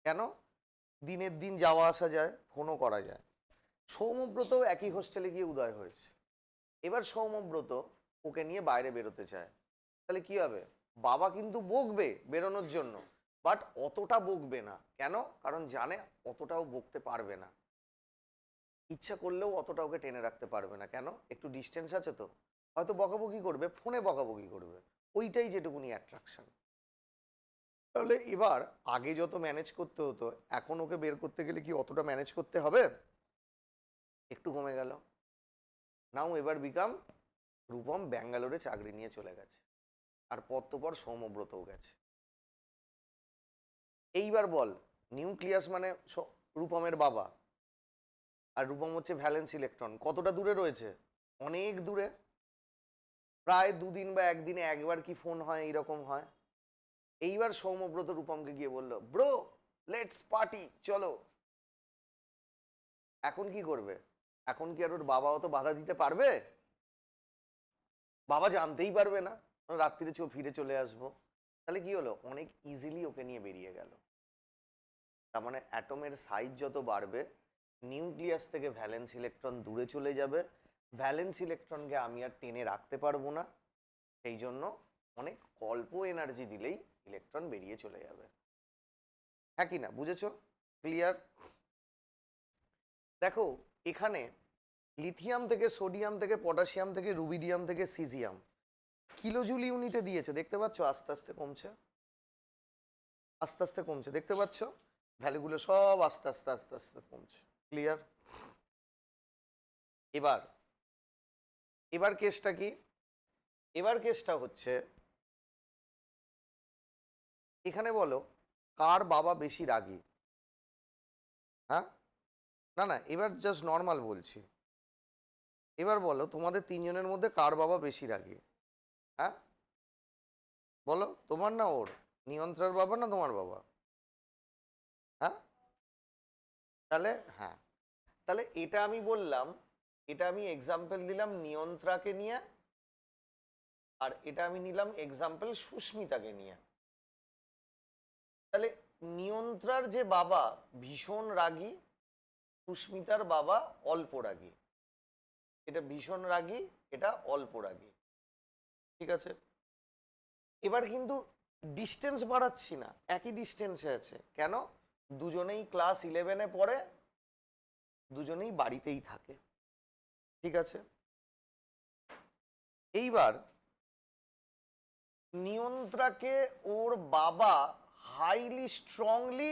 কেন? দিনের দিন যাওয়া আসা যায়, ফোনও করা যায়। সৌম্যব্রতও একই হোস্টেলে গিয়ে উদয় হয়েছে। এবার সৌম্যব্রত ওকে নিয়ে বাইরে বেরোতে চায়, তাহলে কি হবে? বাবা কিন্তু বকবে বেরোনোর জন্য, বাট অতটা বকবে না। কেন? কারণ জানে অতটাও বকতে পারবে না, ইচ্ছা করলেও অতটা ওকে টেনে রাখতে পারবে না। কেন? একটু ডিস্টেন্স আছে তো, হয়তো বকাবকি করবে, ফোনে বকাবকি করবে, ওইটাই যেটুকুনি অ্যাট্রাকশন। তাহলে এবার আগে যত ম্যানেজ করতে হতো, এখন ওকে বের করতে গেলে কি অতটা ম্যানেজ করতে হবে? একটু কমে গেল। নাও এবার বিকাম রূপম ব্যাঙ্গালোরে চাকরি নিয়ে চলে গেছে, আর পর সৌম্যব্রতও গেছে। এইবার বল, নিউক্লিয়াস মানে রূপমের বাবা, আর রূপম হচ্ছে ভ্যালেন্স ইলেকট্রন, কতটা দূরে রয়েছে? অনেক দূরে, প্রায় দুদিন বা একদিনে একবার কি ফোন হয়, এইরকম হয়। এইবার সৌম্যব্রত রূপমকে গিয়ে বলল, ব্রো লেটস পার্টি, চলো। এখন কি করবে? এখন কি আর ওর বাবা অত বাধা দিতে পারবে? বাবা জানতেই পারবে না, রাত্রিরে ফিরে চলে আসবো। তাহলে কি হলো? অনেক ইজিলি ওকে নিয়ে বেরিয়ে গেল। তার মানে অ্যাটমের সাইজ যত বাড়বে, নিউক্লিয়াস থেকে ভ্যালেন্স ইলেকট্রন দূরে চলে যাবে, ভ্যালেন্স ইলেকট্রনকে আমি আর টেনে রাখতে পারবো না, সেই জন্য অনেক অল্প এনার্জি দিলেই ইলেকট্রন বেরিয়ে চলে যাবে। হ্যাঁ কি না? বুঝেছো? ক্লিয়ার? দেখো এখানে লিথিয়াম থেকে, সোডিয়াম থেকে, পটাশিয়াম থেকে, রুবিডিয়াম থেকে, সিজিয়াম কিলোজুল ইউনিটে দিয়েছে, দেখতে পাচ্ছ? আস্তে আস্তে কমছে, আস্তে আস্তে কমছে, দেখতে পাচ্ছ? ভ্যালুগুলো সব আস্তে আস্তে আস্তে আস্তে কমছে। ক্লিয়ার? এবার এবার কেসটা কি? এবার কেসটা হচ্ছে, এখানে বলো কার বাবা বেশি রাগী? হ্যাঁ, না না, এবার জাস্ট নর্মাল বলছি। এবার বলো তোমাদের তিনজনের মধ্যে কার বাবা বেশি রাগী? হ্যাঁ বলো, তোমার না ওর? নিয়ন্ত্রার বাবা না তোমার বাবা? হ্যাঁ তাহলে হ্যাঁ, তাহলে এটা আমি বললাম, এটা আমি এক্সাম্পল দিলাম নিয়ন্ত্রাকে নিয়ে, আর এটা আমি নিলাম এক্সাম্পল সুস্মিতাকে নিয়ে। তাহলে নিয়ন্ত্রার যে বাবা ভীষণ রাগী, সুস্মিতার বাবা অল্প রাগী। এটা ভীষণ রাগী, এটা অল্প রাগী। ঠিক আছে, এবার কিন্তু ডিস্টেন্স বাড়াচ্ছি না, একই ডিস্টেন্সে আছে। কেন? দুজনেই ক্লাস 11-এ পড়ে, দুজনেই বাড়িতেই থাকে। ঠিক আছে, এইবার নিয়ন্ত্রাকে ওর বাবা হাইলি স্ট্রংলি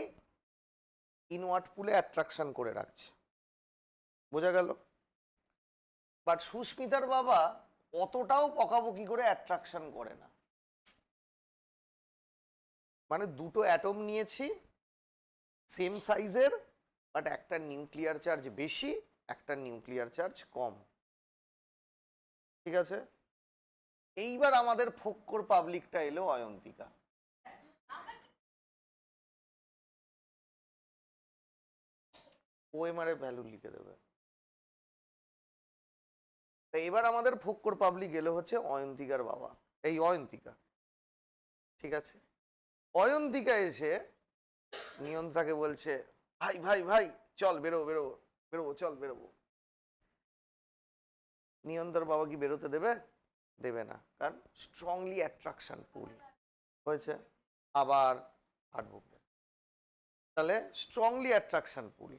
ইনওয়ার্ড পুলে অ্যাট্রাকশন করে রাখছে, বোঝা গেল? বাট সুস্মিতার বাবা অতটাও বকাবকি করে অ্যাট্রাকশন করে না। মানে দুটো অ্যাটম নিয়েছি সেম সাইজের, বাট একটা নিউক্লিয়ার চার্জ বেশি, একটা নিউক্লিয়ার চার্জ কম। ঠিক আছে, এইবার আমাদের ফক্কর পাবলিকটা এলো অয়ন্তিকা। ওএমআর এর ভ্যালু লিখে দেবে। তো এবার আমাদের ফক্কর পাবলিক এলো হচ্ছে অয়ন্তিকার বাবা, এই অয়ন্তিকা। ঠিক আছে, অয়ন্তিকা এসে নিয়ন্ত্রাকে বলছে, ভাই ভাই ভাই চল বেরোবো বেরোবো বেরোবো, চল বেরোবো। নিয়ন্ত্রার বাবা কি বেরোতে দেবে? দেবে না, কারণ স্ট্রংলি অ্যাট্রাকশন পুল হয়েছে। আবার হাঁটবো, তাহলে স্ট্রংলি অ্যাট্রাকশন পুল।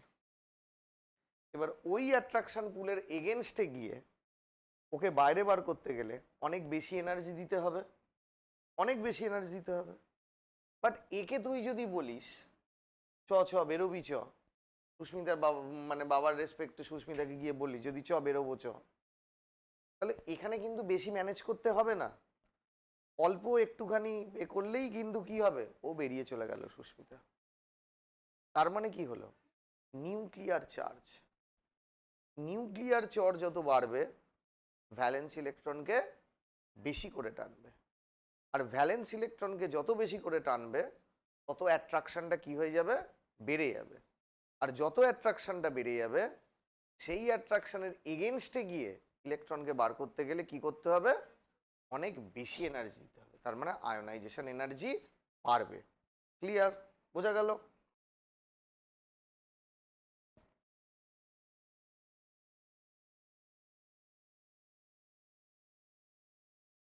এবার ওই অ্যাট্রাকশন পুলের এগেনস্টে গিয়ে ওকে বাইরে বার করতে গেলে অনেক বেশি এনার্জি দিতে হবে, অনেক বেশি এনার্জি দিতে হবে। বাট একে তুই যদি বলিস চ চ বেরোবি চ, সুস্মিতার বাবা মানে বাবার রেসপেক্টে সুস্মিতাকে গিয়ে বলি যদি চ বেরোবো চ, তাহলে এখানে কিন্তু বেশি ম্যানেজ করতে হবে না, অল্প একটুখানি এ করলেই কিন্তু কি হবে, ও বেরিয়ে চলে গেল সুস্মিতা। তার মানে কি হলো? নিউক্লিয়ার চার্জ, নিউক্লিয়ার চার্জ যত বাড়বে ভ্যালেন্স ইলেকট্রনকে বেশি করে টানবে, আর ভ্যালেন্স ইলেকট্রনকে যত বেশি করে টানবে তত অ্যাট্রাকশনটা কি হয়ে যাবে? বেড়ে যাবে। আর যত অ্যাট্রাকশনটা বেড়ে যাবে সেই অ্যাট্রাকশনের এগেনস্টে গিয়ে ইলেকট্রনকে বার করতে গেলে কি করতে হবে? অনেক বেশি এনার্জি দিতে হবে, তার মানে আয়োনাইজেশন এনার্জি বাড়বে। ক্লিয়ার? বোঝা গেল?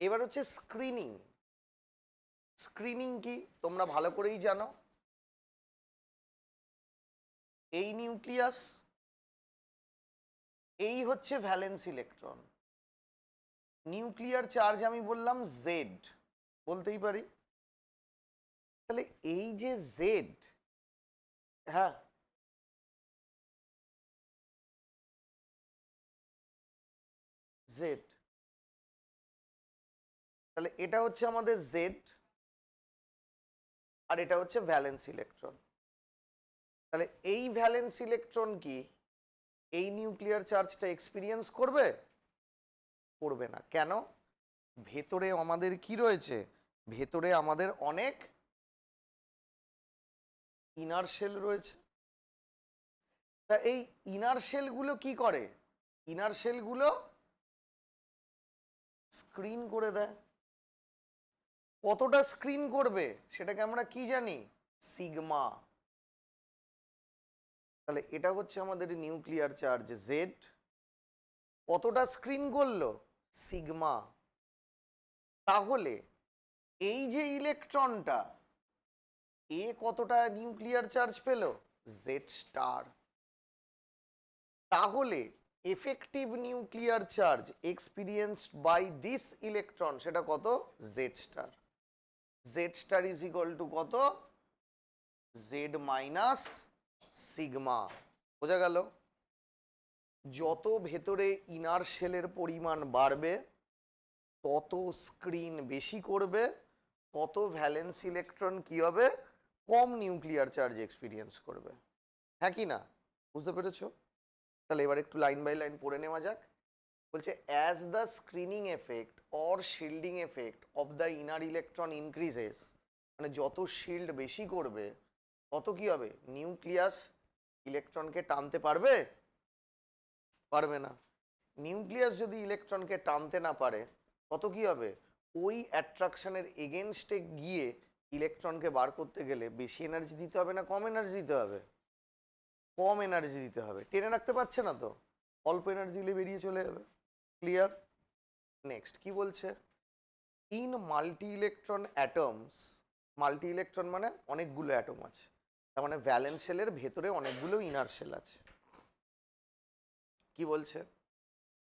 এবার হচ্ছে স্ক্রিনিং। স্ক্রিনিং কি তোমরা ভালো করেই জানো। এই নিউক্লিয়াস, এই হচ্ছে ভ্যালেন্স ইলেকট্রন। নিউক্লিয়ার চার্জ আমি বললাম জেড, বলতেই পারি। তাহলে এই যে জেড, হ্যাঁ জেড, তাহলে এটা হচ্ছে আমাদের জেড, আর এটা হচ্ছে ভ্যালেন্স ইলেকট্রন। তাহলে এই ভ্যালেন্স ইলেকট্রন কি এই নিউক্লিয়ার চার্জটা এক্সপিরিয়েন্স করবে? করবে না। কেন? ভেতরে আমাদের কি রয়েছে? ভেতরে আমাদের অনেক ইনার শেল রয়েছে। তা এই ইনার শেলগুলো কি করে? ইনার শেলগুলো স্ক্রিন করে দেয়। কতটা স্ক্রিন করবে সেটাকে আমরা কি জানি? সিগমা। তাহলে এটা হচ্ছে আমাদের নিউক্লিয়ার চার্জ জেড, কতটা স্ক্রিন করলো? সিগমা। তাহলে এই যে ইলেকট্রনটা, এ কতটা নিউক্লিয়ার চার্জ পেল? Z star. তাহলে effective nuclear charge experienced by this electron সেটা কত? Z star. Z star is equal to কত? Z minus sigma. বোঝা গেল? যত ভেতরে ইনার শেলের পরিমাণ বাড়বে তত স্ক্রিন বেশি করবে, তত ভ্যালেন্স ইলেকট্রন কি হবে? কম নিউক্লিয়ার চার্জ এক্সপিরিয়েন্স করবে। হ্যাঁ কি না? বুঝতে পেরেছো? তাহলে এবার একটু লাইন বাই লাইন পড়ে নেওয়া যাক। বলছে as the screening effect or shielding effect of the inner electron increases, মানে যত শিল্ড বেশি করবে তত কি হবে, নিউক্লিয়াস ইলেকট্রনকে টানতে পারবে? পারবে না। নিউক্লিয়াস যদি ইলেকট্রনকে টানতে না পারে তত কি হবে, ওই অ্যাট্রাকশনের এগেনস্টে গিয়ে ইলেকট্রনকে বার করতে গেলে বেশি এনার্জি দিতে হবে না কম এনার্জি দিতে হবে? কম এনার্জি দিতে হবে। টেনে রাখতে পারছে না তো, অল্প এনার্জি দিলে বেরিয়ে চলে যাবে। ক্লিয়ার? নেক্সট কি বলছে, in multi electron atoms, multi electron মানে অনেকগুলো অ্যাটম আছে, তার মানে ভ্যালেন্স শেলের ভেতরে অনেকগুলো ইনার শেল আছে। কি বলছে,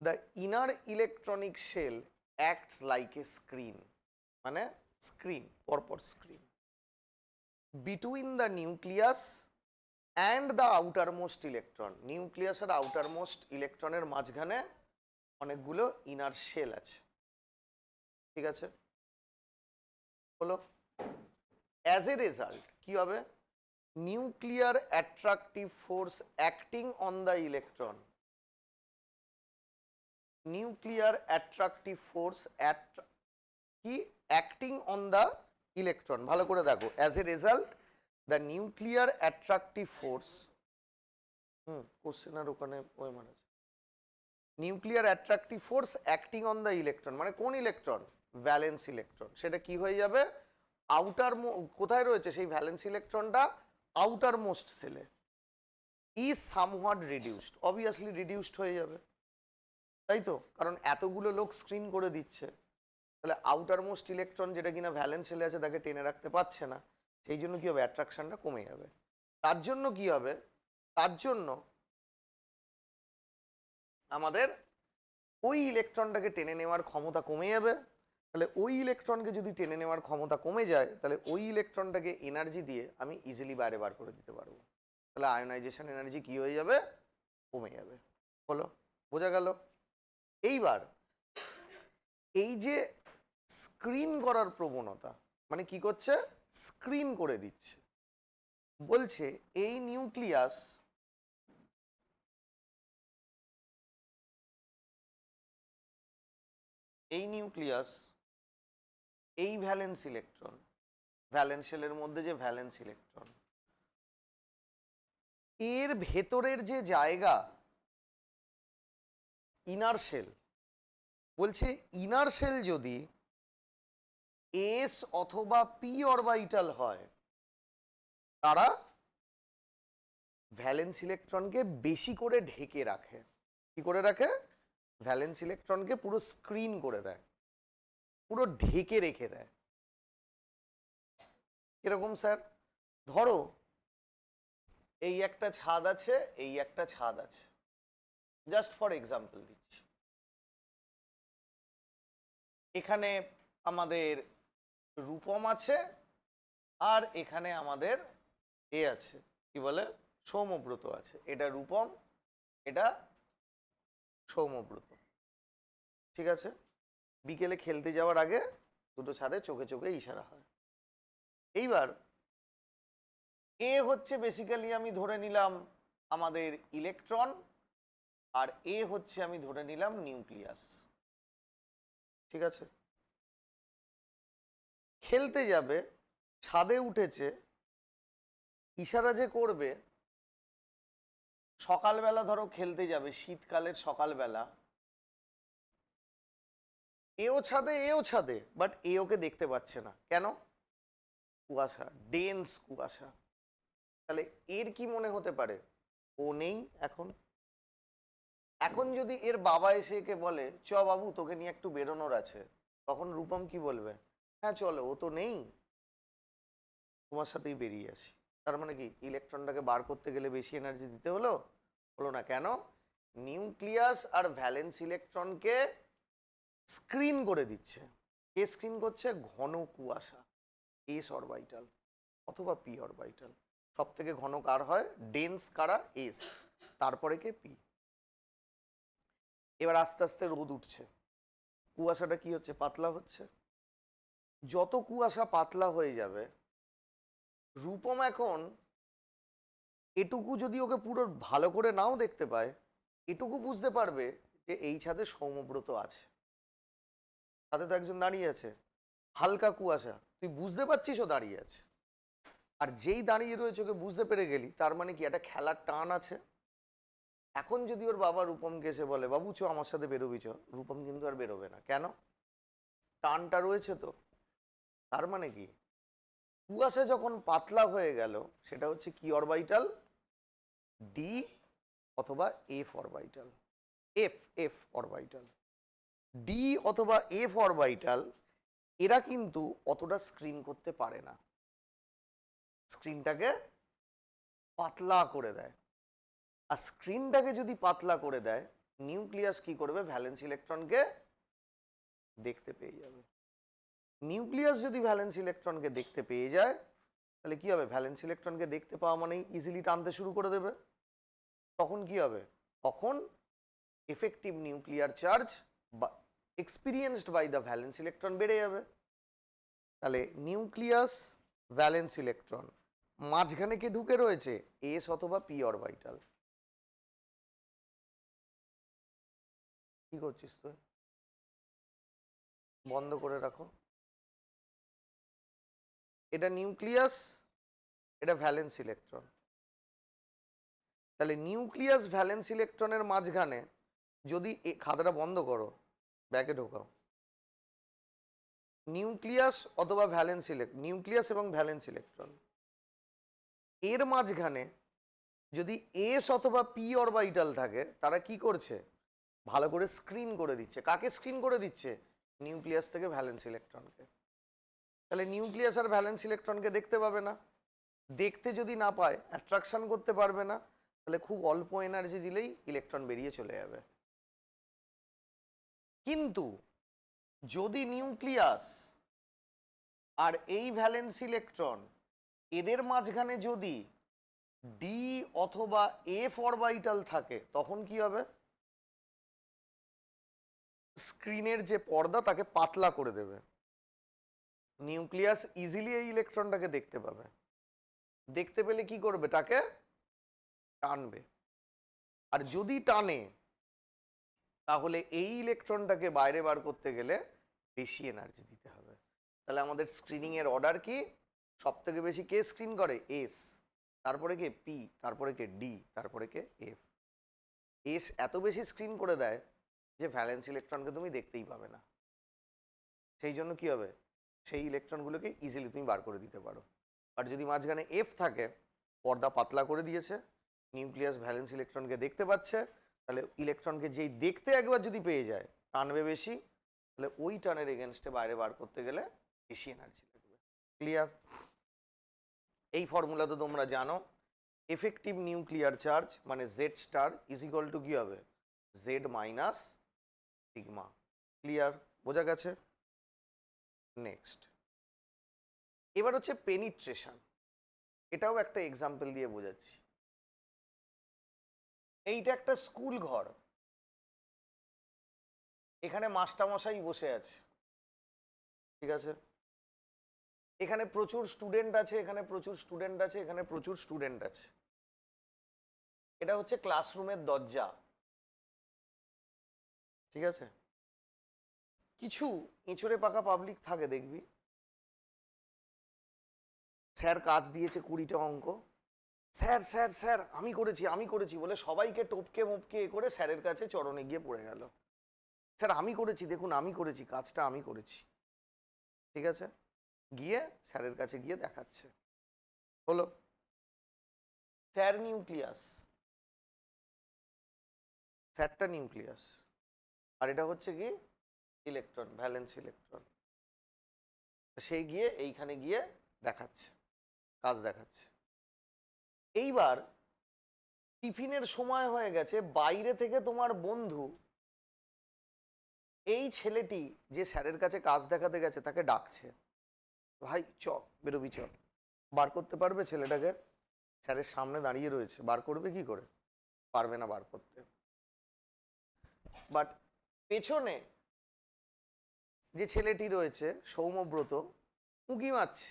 the inner electronic shell acts like a screen, মানে স্ক্রিন, পরপর screen, between the nucleus and the outermost electron, nucleus আর আউটার মোস্ট ইলেকট্রনের মাঝখানে অনেকগুলো ইনার শেল আছে। ঠিক আছে, হলো। অ্যাজ এ রেজাল্ট কি হবে, nuclear attractive force acting on the electron, nuclear attractive force কি অ্যাক্টিং অন দ্য ইলেকট্রন, ভালো করে দেখো, as a result the nuclear attractive force, question আর ওখানে ওই মানে nuclear attractive force acting on the electron, মানে কোন ইলেকট্রন, ভ্যালেন্স ইলেকট্রন, সেটা কি হয়ে যাবে, আউটার, কোথায় রয়েছে সেই ভ্যালেন্স ইলেকট্রনটা, আউটার মোস্ট সেলে, is somewhat reduced, obviously reduced হয়ে যাবে, তাই তো, কারণ এতগুলো লোক স্ক্রিন করে দিচ্ছে, তাহলে আউটার মোস্ট ইলেকট্রন যেটা কিনা ভ্যালেন্স সেলে আছে তাকে টেনে রাখতে পারছে না, সেই জন্য কি হবে, অ্যাট্রাকশনটা কমে যাবে। তার জন্য কি হবে, তার জন্য আমাদের ওই ইলেকট্রনটাকে টেনে নেওয়ার ক্ষমতা কমে যাবে। তাহলে ওই ইলেকট্রনকে যদি টেনে নেওয়ার ক্ষমতা কমে যায় তাহলে ওই ইলেকট্রনটাকে এনার্জি দিয়ে আমি ইজিলি বাইরে বার করে দিতে পারবো, তাহলে আয়োনাইজেশন এনার্জি কি হয়ে যাবে, কমে যাবে। হলো, বোঝা গেল? এইবার এই যে স্ক্রিন করার প্রবণতা, মানে কি করছে, স্ক্রিন করে দিচ্ছে, বলছে এই নিউক্লিয়াস, এই নিউক্লিয়াস, এই ভ্যালেন্স ইলেকট্রন, ভ্যালেন্স শেলের মধ্যে যে ভ্যালেন্স ইলেকট্রন, এর ভেতরের যে জায়গা ইনার শেল, বলছে ইনার শেল যদি এস অথবা পি অরবিটাল হয় তারা ভ্যালেন্স ইলেকট্রনকে বেশি করে ঢেকে রাখে। কি করে রাখে, ভ্যালেন্স ইলেকট্রনকে পুরো স্ক্রিন করে দেয়, পুরো ঢেকে রেখে দেয়। এরকম স্যার, ধরো এই একটা ছাদ আছে, এই একটা ছাদ আছে, জাস্ট ফর এক্সাম্পল দিচ্ছি, এখানে আমাদের রূপম আছে আর এখানে আমাদের এ আছে, কি বলে, সৌম্যব্রত আছে, এটা রূপম, এটা সৌম্যব্রত। ঠিক আছে, বিকেলে খেলতে যাওয়ার আগে দুটো ছাদে চোখে চোখে ইশারা হয়। এইবার এ হচ্ছে বেসিক্যালি আমি ধরে নিলাম আমাদের ইলেকট্রন, আর এ হচ্ছে আমি ধরে নিলাম নিউক্লিয়াস। ঠিক আছে, খেলতে যাবে, ছাদে উঠেছে, ইশারা যে করবে, সকালবেলা ধরো খেলতে যাবে, শীতকালের সকালবেলা, এও ছাদে এও ছাদে, বাট এ ওকে দেখতে পাচ্ছে না, কেন, কুয়াশা, ডেন্স কুয়াশা। তাহলে এর কি মনে হতে পারে, ও নেই এখন। এখন যদি এর বাবা এসে একে বলে চ বাবু তোকে নিয়ে একটু বেরোনোর আছে, তখন রূপম কি বলবে, হ্যাঁ চলো, ও তো নেই, তোমার সাথেই বেরিয়ে আসি। তার মানে কি, ইলেকট্রনটাকে বার করতে গেলে বেশি এনার্জি দিতে হলো, হলো না, কেন, নিউক্লিয়াস আর ভ্যালেন্স ইলেকট্রনকে স্ক্রিন করে দিচ্ছে। কে স্ক্রিন করছে, ঘন কুয়াশা, এস অরবিটাল অথবা পি অরবিটাল, সব থেকে ঘন কার হয়, ডেন্স কারা, এস, তারপরে কে, পি। এবার আস্তে আস্তে রোদ উঠছে, কুয়াশাটা কি হচ্ছে, পাতলা হচ্ছে, যত কুয়াশা পাতলা হয়ে যাবে, রূপম এখন এটুকু যদি ওকে পুরো ভালো করে নাও দেখতে পায়, এটুকু বুঝতে পারবে যে এই ছাদে সৌম্যব্রত আছে, তাতে তো একজন দাঁড়িয়ে আছে, হালকা কুয়াশা, তুই বুঝতে পারছিস ও দাঁড়িয়ে আছে। আর যেই দাঁড়িয়ে রয়েছে ওকে বুঝতে পেরে গেলি, তার মানে কি একটা খেলার টান আছে। এখন যদি ওর বাবা রূপমকে এসে বলে বাবু চ আমার সাথে বেরোবি চ, রূপম কিন্তু আর বেরোবে না। কেন? টানটা রয়েছে তো। তার মানে কি, কুয়াশা যখন পাতলা হয়ে গেল, সেটা হচ্ছে কি অরবাইটাল, ডি অথবা F orbital, F F orbital. D অথবা এফ অরবাইটাল এরা কিন্তু অতটা স্ক্রিন করতে পারে না, স্ক্রিনটাকে পাতলা করে দেয়। আর স্ক্রিনটাকে যদি পাতলা করে দেয়, নিউক্লিয়াস কি করবে, ভ্যালেন্স ইলেকট্রনকে দেখতে পেয়ে যাবে। নিউক্লিয়াস যদি ভ্যালেন্স ইলেকট্রনকে দেখতে পেয়ে যায়, তাহলে কি হবে, ভ্যালেন্স ইলেকট্রনকে দেখতে পাওয়া মানেই ইজিলি টানতে শুরু করে দেবে। তখন কি হবে, তখন এফেক্টিভ নিউক্লিয়ার চার্জ বা experienced by the valence electron বেড়ে যাবে। তাহলে নিউক্লিয়াস, ভ্যালেন্স ইলেকট্রন, মাঝখানে কে ঢুকে রয়েছে, এস অথবা পি অরবাইটাল। কি করছিস তুই? বন্ধ করে রাখো। এটা নিউক্লিয়াস, এটা ভ্যালেন্স ইলেকট্রন। তাহলে নিউক্লিয়াস ভ্যালেন্স ইলেকট্রনের মাঝখানে যদি খাতাটা বন্ধ করো, ব্যাকে ঢোকাও, নিউক্লিয়াস অথবা ভ্যালেন্স নিউক্লিয়াস এবং ভ্যালেন্স ইলেকট্রন এর মাঝখানে যদি এস অথবা পি অরবাইটাল থাকে, তারা কি করছে, ভালো করে স্ক্রিন করে দিচ্ছে। কাকে স্ক্রিন করে দিচ্ছে? নিউক্লিয়াস থেকে ভ্যালেন্স ইলেকট্রনকে। তাহলে নিউক্লিয়াস আর ভ্যালেন্স ইলেকট্রনকে দেখতে পাবে না। দেখতে যদি না পায়, অ্যাট্রাকশন করতে পারবে না, তাহলে খুব অল্প এনার্জি দিলেই ইলেকট্রন বেরিয়ে চলে যাবে। কিন্তু যদি নিউক্লিয়াস আর এই ভ্যালেন্স ইলেকট্রন এদের মাঝখানে যদি ডি অথবা এফ অরবাইটাল থাকে, তখন কি হবে, স্ক্রিনের যে পর্দা তাকে পাতলা করে দেবে। নিউক্লিয়াস ইজিলি এই ইলেকট্রনটাকে দেখতে পাবে। দেখতে পেলে কি করবে, তাকে টানবে। আর যদি টানে, তাহলে এই ইলেকট্রনটাকে বাইরে বার করতে গেলে বেশি এনার্জি দিতে হবে। তাহলে আমাদের স্ক্রিনিং এর অর্ডার কি, সব থেকে বেশি কে স্ক্রিন করে, এস, তারপরে কে পি, তারপরে কে ডি, তারপরে কে এফ। এস এত বেশি স্ক্রিন করে দেয় যে ভ্যালেন্স ইলেকট্রনকে তুমি দেখতেই পাবে না। সেই জন্য কি হবে, সেই ইলেকট্রনগুলোকে ইজিলি তুমি বার করে দিতে পারো। আর যদি মাঝখানে এফ থাকে, পর্দা পাতলা করে দিয়েছে, নিউক্লিয়াস ভ্যালেন্স ইলেকট্রনকে দেখতে পাচ্ছে, তাহলে ইলেকট্রনকে যেই দেখতে একবার যদি পেয়ে যায়, টানবে বেশি, তাহলে ওই টানের এগেনস্টে বাইরে বার করতে গেলে বেশি এনার্জি লাগবে। ক্লিয়ার? এই ফর্মুলা তো তোমরা জানো। এফেক্টিভ নিউক্লিয়ার চার্জ মানে Z star is equal two কি হবে, জেড মাইনাস সিগমা। ক্লিয়ার? বোঝা গেছে? নেক্সট, এবার হচ্ছে পেনিট্রেশন। এটাও একটা এক্সাম্পল দিয়ে বোঝাচ্ছি। এইটা একটা স্কুল ঘর, এখানে মাস্টারমশাই বসে আছে, ঠিক আছে, এখানে প্রচুর স্টুডেন্ট আছে, এখানে প্রচুর স্টুডেন্ট আছে, এখানে প্রচুর স্টুডেন্ট আছে। এটা হচ্ছে ক্লাসরুমের দরজা, ঠিক আছে। কিছু এঁচড়ে পাকা পাবলিক থাকে, দেখবি স্যার কাজ দিয়েছে 20টা অঙ্ক, স্যার স্যার স্যার আমি করেছি বলে সবাইকে টপকে মপকে এ করে স্যারের কাছে চরণে গিয়ে পড়ে গেল। স্যার আমি করেছি, দেখুন আমি করেছি, কাজটা আমি করেছি, ঠিক আছে, গিয়ে স্যারের কাছে গিয়ে দেখাচ্ছে। হলো, স্যার নিউক্লিয়াস, স্যারটা নিউক্লিয়াস, আর এটা হচ্ছে কি ইলেকট্রন, ভ্যালেন্স ইলেকট্রন। সেই গিয়ে এইখানে গিয়ে দেখাচ্ছে, কাজ দেখাচ্ছে। এইবার টিফিনের সময় হয়ে গেছে, বাইরে থেকে তোমার বন্ধু এই ছেলেটি যে স্যারের কাছে কাজ দেখাতে গেছে তাকে ডাকছে, ভাই চ বেরোবি চ। বার করতে পারবে ছেলেটাকে? স্যারের সামনে দাঁড়িয়ে রয়েছে, বার করবে কি করে, পারবে না বার করতে। বাট পেছনে যে ছেলেটি রয়েছে সৌম্যব্রত, উঁকি মারছে,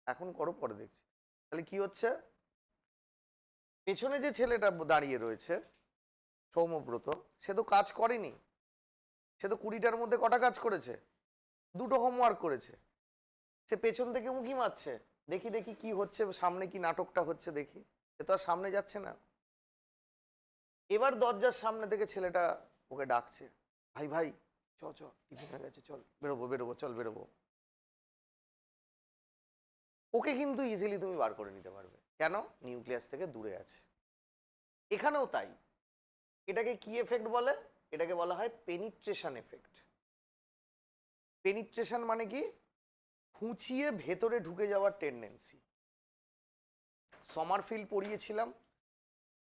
এখন করো, পরে দেখছি। তাহলে কি হচ্ছে, পেছনে যে ছেলেটা দাঁড়িয়ে রয়েছে সৌম্যব্রত, সে তো কাজ করেনি। সে তো 20টার মধ্যে কটা কাজ করেছে? 2টো হোমওয়ার্ক করেছে। সে পেছন থেকে উঁকি মারছে, দেখি দেখি কি হচ্ছে, সামনে কি নাটকটা হচ্ছে দেখি। সে তো আর সামনে যাচ্ছে না। এবার দরজার সামনে থেকে ছেলেটা ওকে ডাকছে, ভাই ভাই চ চ, টিফিন হয়ে গেছে, চল বেরোবো বেরোবো, চল বেরোবো। ওকে কিন্তু ইজিলি তুমি বার করে নিতে পারবে, কেন? নিউক্লিয়াস থেকে দূরে আছে। এখানেও তাই। এটাকে কি এফেক্ট বলে? এটাকে বলা হয় পেনিট্রেশন এফেক্ট। পেনিট্রেশন মানে কি? খুঁচিয়ে ভেতরে ঢুকে যাওয়ার টেন্ডেন্সি। সমারফিল্ড পড়িয়েছিলাম,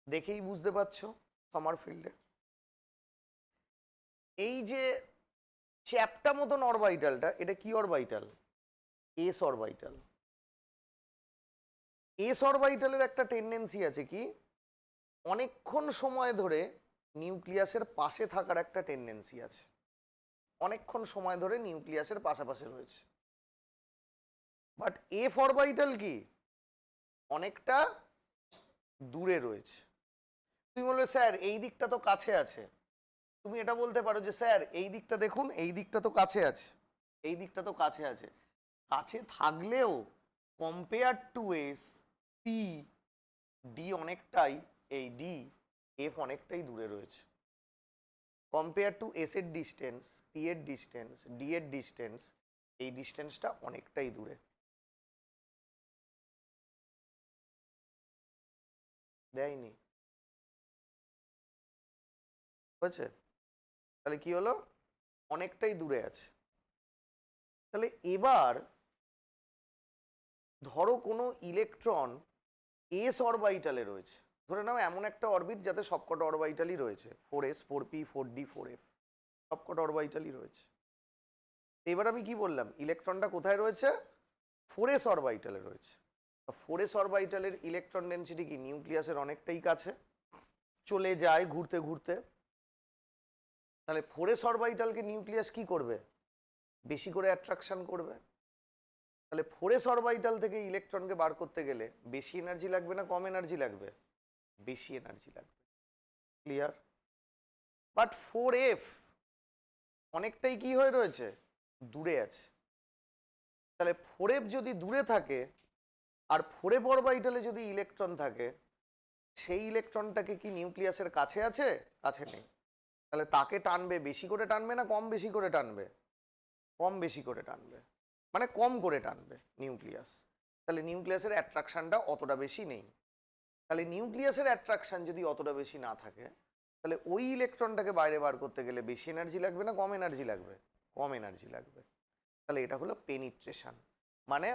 দেখেই বুঝতে পারছো। সমারফিল্ডে এই যে চ্যাপ্টা মতন অরবাইটালটা, এটা কি অরবাইটাল? S orbital. এস অরবাইটালের একটা টেন্ডেন্সি আছে কি, অনেকক্ষণ সময় ধরে নিউক্লিয়াসের পাশে থাকার একটা টেন্ডেন্সি আছে। অনেকক্ষণ সময় ধরে নিউক্লিয়াসের পাশাপাশি রয়েছে। বাট এফ অরবাইটাল কি, অনেকটা দূরে রয়েছে। তুমি বলবে স্যার এই দিকটা তো কাছে আছে। তুমি এটা বলতে পারো যে স্যার এই দিকটা দেখুন, এই দিকটা তো কাছে আছে, এই দিকটা তো কাছে আছে। কাছে থাকলেও compare to S, P, D অনেকটাই, এই ডি, এফ অনেকটাই দূরে রয়েছে। কম্পেয়ার টু এস এর ডিস্টেন্স, পি এর ডিস্টেন্স, ডি এর ডিস্টেন্স, এই ডিস্টেন্সটা অনেকটাই দূরে। দেয়নি, হয়েছে? তাহলে কি হলো, অনেকটাই দূরে আছে। তাহলে এবার ধরো কোনো ইলেকট্রন এস অরবাইটালে রয়েছে। ধরে নাও এমন একটা অরবিট যাতে সবকটা অরবাইটালই রয়েছে, 4s 4p 4d 4f, সবকটা অরবাইটালই রয়েছে। এবার আমি কি বললাম, ইলেকট্রনটা কোথায় রয়েছে? 4s অরবাইটালে রয়েছে। 4s অরবাইটালের ইলেকট্রন ডেনসিটি কি নিউক্লিয়াসের অনেকটাই কাছে, চলে যায় ঘুরতে ঘুরতে। তাহলে 4s অরবাইটালকে নিউক্লিয়াস কি করবে? বেশি করে অ্যাট্রাকশন করবে। তাহলে 4s অরবাইটাল থেকে ইলেকট্রনকে বার করতে গেলে বেশি এনার্জি লাগবে না কম এনার্জি লাগবে? বেশি এনার্জি লাগবে। ক্লিয়ার? বাট 4f অনেকটাই কি হয়ে রয়েছে, দূরে আছে। তাহলে 4f যদি দূরে থাকে আর 4f অরবাইটালে যদি ইলেকট্রন থাকে, সেই ইলেকট্রনটাকে কি নিউক্লিয়াসের কাছে আছে? কাছে নেই। তাহলে তাকে টানবে বেশি করে টানবে না কম বেশি করে টানবে? কম বেশি করে টানবে, মানে কম করে টানবে নিউক্লিয়াস। তাহলে নিউক্লিয়াসের অ্যাট্রাকশনটা অতটা বেশি নেই। তাহলে নিউক্লিয়াসের অ্যাট্রাকশন যদি অতটা বেশি না থাকে, তাহলে ওই ইলেকট্রনটাকে বাইরে বার করতে গেলে বেশি এনার্জি লাগবে না কম এনার্জি লাগবে? কম এনার্জি লাগবে। তাহলে এটা হলো পেনিট্রেশন, মানে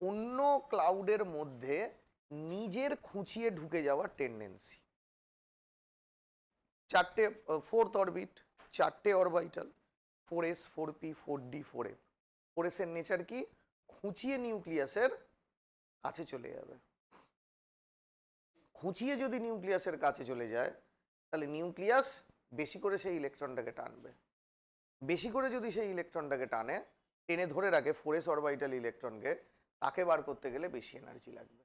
অন্য ক্লাউডের মধ্যে নিজের খুঁচিয়ে ঢুকে যাওয়ার টেন্ডেন্সি। চারটে, ফোর্থ অরবিট, চারটে orbital, 4s 4p 4d 4f। 4s এর নেচার কি, খুঁচিয়ে নিউক্লিয়াসের কাছে চলে যাবে। খুঁচিয়ে যদি নিউক্লিয়াসের কাছে চলে যায়, তাহলে নিউক্লিয়াস বেশি করে সেই ইলেকট্রনটাকে টানবে। বেশি করে যদি সেই ইলেকট্রনটাকে টানে, টেনে ধরে রাখে 4s অরবাইটাল ইলেকট্রনকে, তাকে বার করতে গেলে বেশি এনার্জি লাগবে।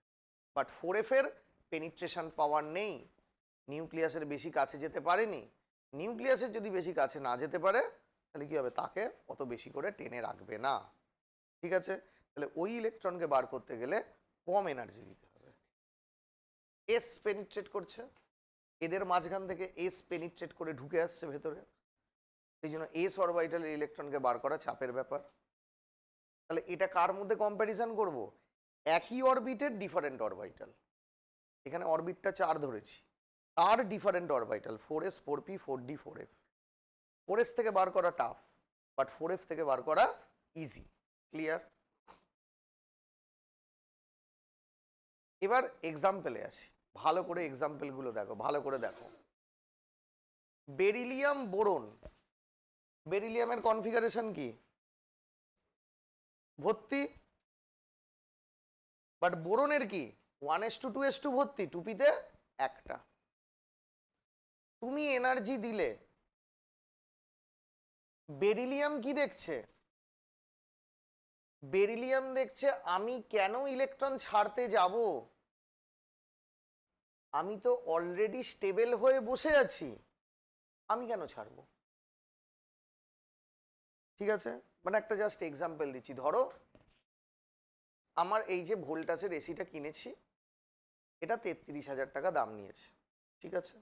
বাট 4f এর পেনিট্রেশন পাওয়ার নেই, নিউক্লিয়াসের বেশি কাছে যেতে পারেনি। নিউক্লিয়াসের যদি বেশি কাছে না যেতে পারে, তাহলে কি হবে, তাকে অত বেশি করে টেনে রাখবে না। ঠিক আছে? তাহলে ওই ইলেকট্রনকে বার করতে গেলে কম এনার্জি দিতে হবে। এস পেনিট্রেট করছে, এদের মাঝখান থেকে এস পেনিট্রেট করে ঢুকে আসছে ভেতরে, সেই জন্য এস অরবাইটালের ইলেকট্রনকে বার করা চাপের ব্যাপার। তাহলে এটা কার মধ্যে কম্প্যারিজন করব? একই অরবিটের ডিফারেন্ট অরবাইটাল। এখানে অরবিটটা 4 ধরেছি, তার different orbital 4s 4p 4d 4f। 4s থেকে বার করা টাফ, বাট 4f থেকে বার করা ইজি। ক্লিয়ার? এবার এক্সাম্পলে আসি, ভালো করে এক্সাম্পলগুলো দেখো, ভালো করে দেখো। বেরিলিয়াম বোরন, বেরিলিয়ামের কনফিগারেশন কি? ভর্তি। বাট বোরনের কি 1s2 2s2 ভর্তি, টুপিতে একটা। তুমি এনার্জি দিলে বেরিলিয়াম কি দেখছে? বেরিলিয়াম দেখছে আমি কেন ইলেকট্রন ছাড়তে যাব, আমি তো অলরেডি স্টেবল হয়ে বসে আছি, আমি কেন ছাড়বো। ঠিক আছে, মানে একটা জাস্ট এক্সাম্পল দিচ্ছি। ধরো আমার এই যে ভোল্টাসের এসিটা কিনেছি, এটা 33,000 টাকা দাম নিয়েছে, ঠিক আছে।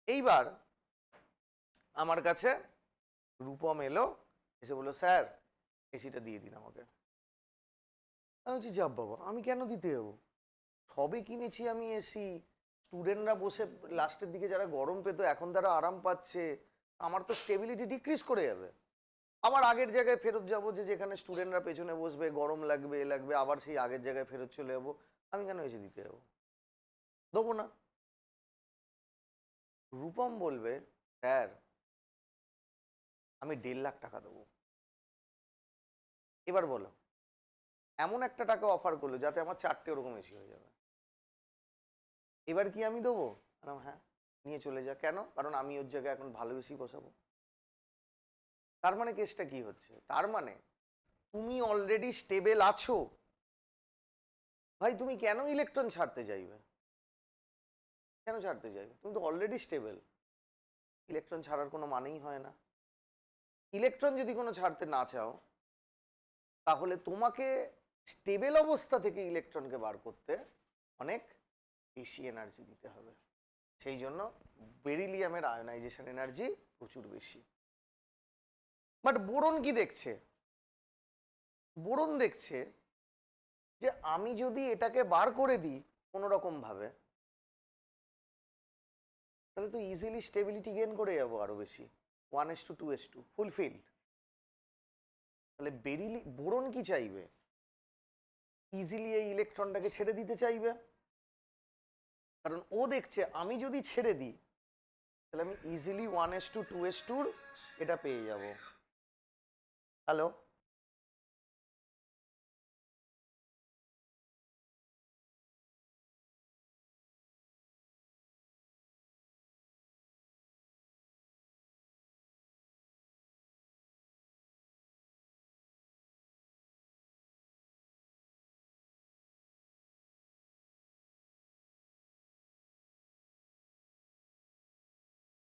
এইবার আমার কাছে রূপম এলো, এসে বললো স্যার এসিটা দিয়ে দিন আমাকে। আমি বলছি যাব বাবা, আমি কেন দিতে যাবো, সবে কিনেছি আমি এসি, স্টুডেন্টরা বসে লাস্টের দিকে যারা গরম পেতো এখন তারা আরাম পাচ্ছে, আমার তো স্টেবিলিটি ডিক্রিজ করে যাবে, আবার আগের জায়গায় ফেরত যাবো, যে যেখানে স্টুডেন্টরা পেছনে বসবে, গরম লাগবে এ লাগবে, আবার সেই আগের জায়গায় ফেরত চলে যাবো, আমি কেন এসে দিতে যাবো, দেবো না। রূপম বলবে স্যার আমি 1.5 লাখ টাকা দেবো। এবার বলো, এমন একটা টাকা অফার করলো যাতে আমার 4টে ওরকম এসি হয়ে যাবে, এবার কি আমি দেবো? হ্যাঁ নিয়ে চলে যা। কেন? কারণ আমি ওর জায়গায় এখন ভালো এসি বসাবো। তার মানে কেসটা কি হচ্ছে, তার মানে তুমি অলরেডি স্টেবল আছো ভাই, তুমি কেন ইলেকট্রন ছাড়তে চাইবে, কেন ছাড়তে চাইবে, তুমি তো অলরেডি স্টেবল। ইলেকট্রন ছাড়ার কোনো মানেই হয় না। ইলেকট্রন যদি কোনো ছাড়তে না চাও, তাহলে তোমাকে স্টেবল অবস্থা থেকে ইলেকট্রনকে বার করতে অনেক বেশি এনার্জি দিতে হবে। সেই জন্য বেরিলিয়ামের আয়নাইজেশন এনার্জি প্রচুর বেশি। বাট বোরন কি দেখছে, বোরন দেখছে যে আমি যদি এটাকে বার করে দিই কোনো রকম ভাবে, তাহলে তো ইজিলি স্টেবিলিটি গেইন করে যাবো আরো বেশি, 1:2:2 ফুলফিলড। তাহলে বোরন কি চাইবে, ইজিলি এই ইলেকট্রনটাকে ছেড়ে দিতে চাইবে, কারণ ও দেখছে আমি যদি ছেড়ে দিই তাহলে আমি ইজিলি 1:2:2 এটা পেয়ে যাব। হ্যালো,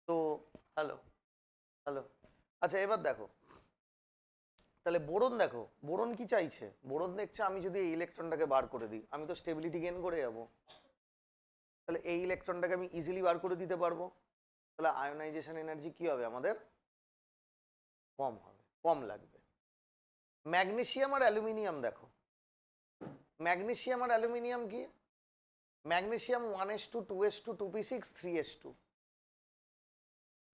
তো হ্যালো, হ্যালো, আচ্ছা এবার দেখো, তাহলে বোরন দেখো, বোরন কি চাইছে, বোরন দেখছে আমি যদি এই ইলেকট্রনটাকে বার করে দিই আমি তো স্টেবিলিটি গেইন করে যাব, তাহলে এই ইলেকট্রনটাকে আমি ইজিলি বার করে দিতে পারবো, তাহলে আয়োনাইজেশন এনার্জি কি হবে আমাদের, কম হবে, কম লাগবে। ম্যাগনেসিয়াম আর অ্যালুমিনিয়াম দেখো, ম্যাগনেসিয়াম আর অ্যালুমিনিয়াম কি, ম্যাগনেসিয়াম 1:2:2p6 3:2।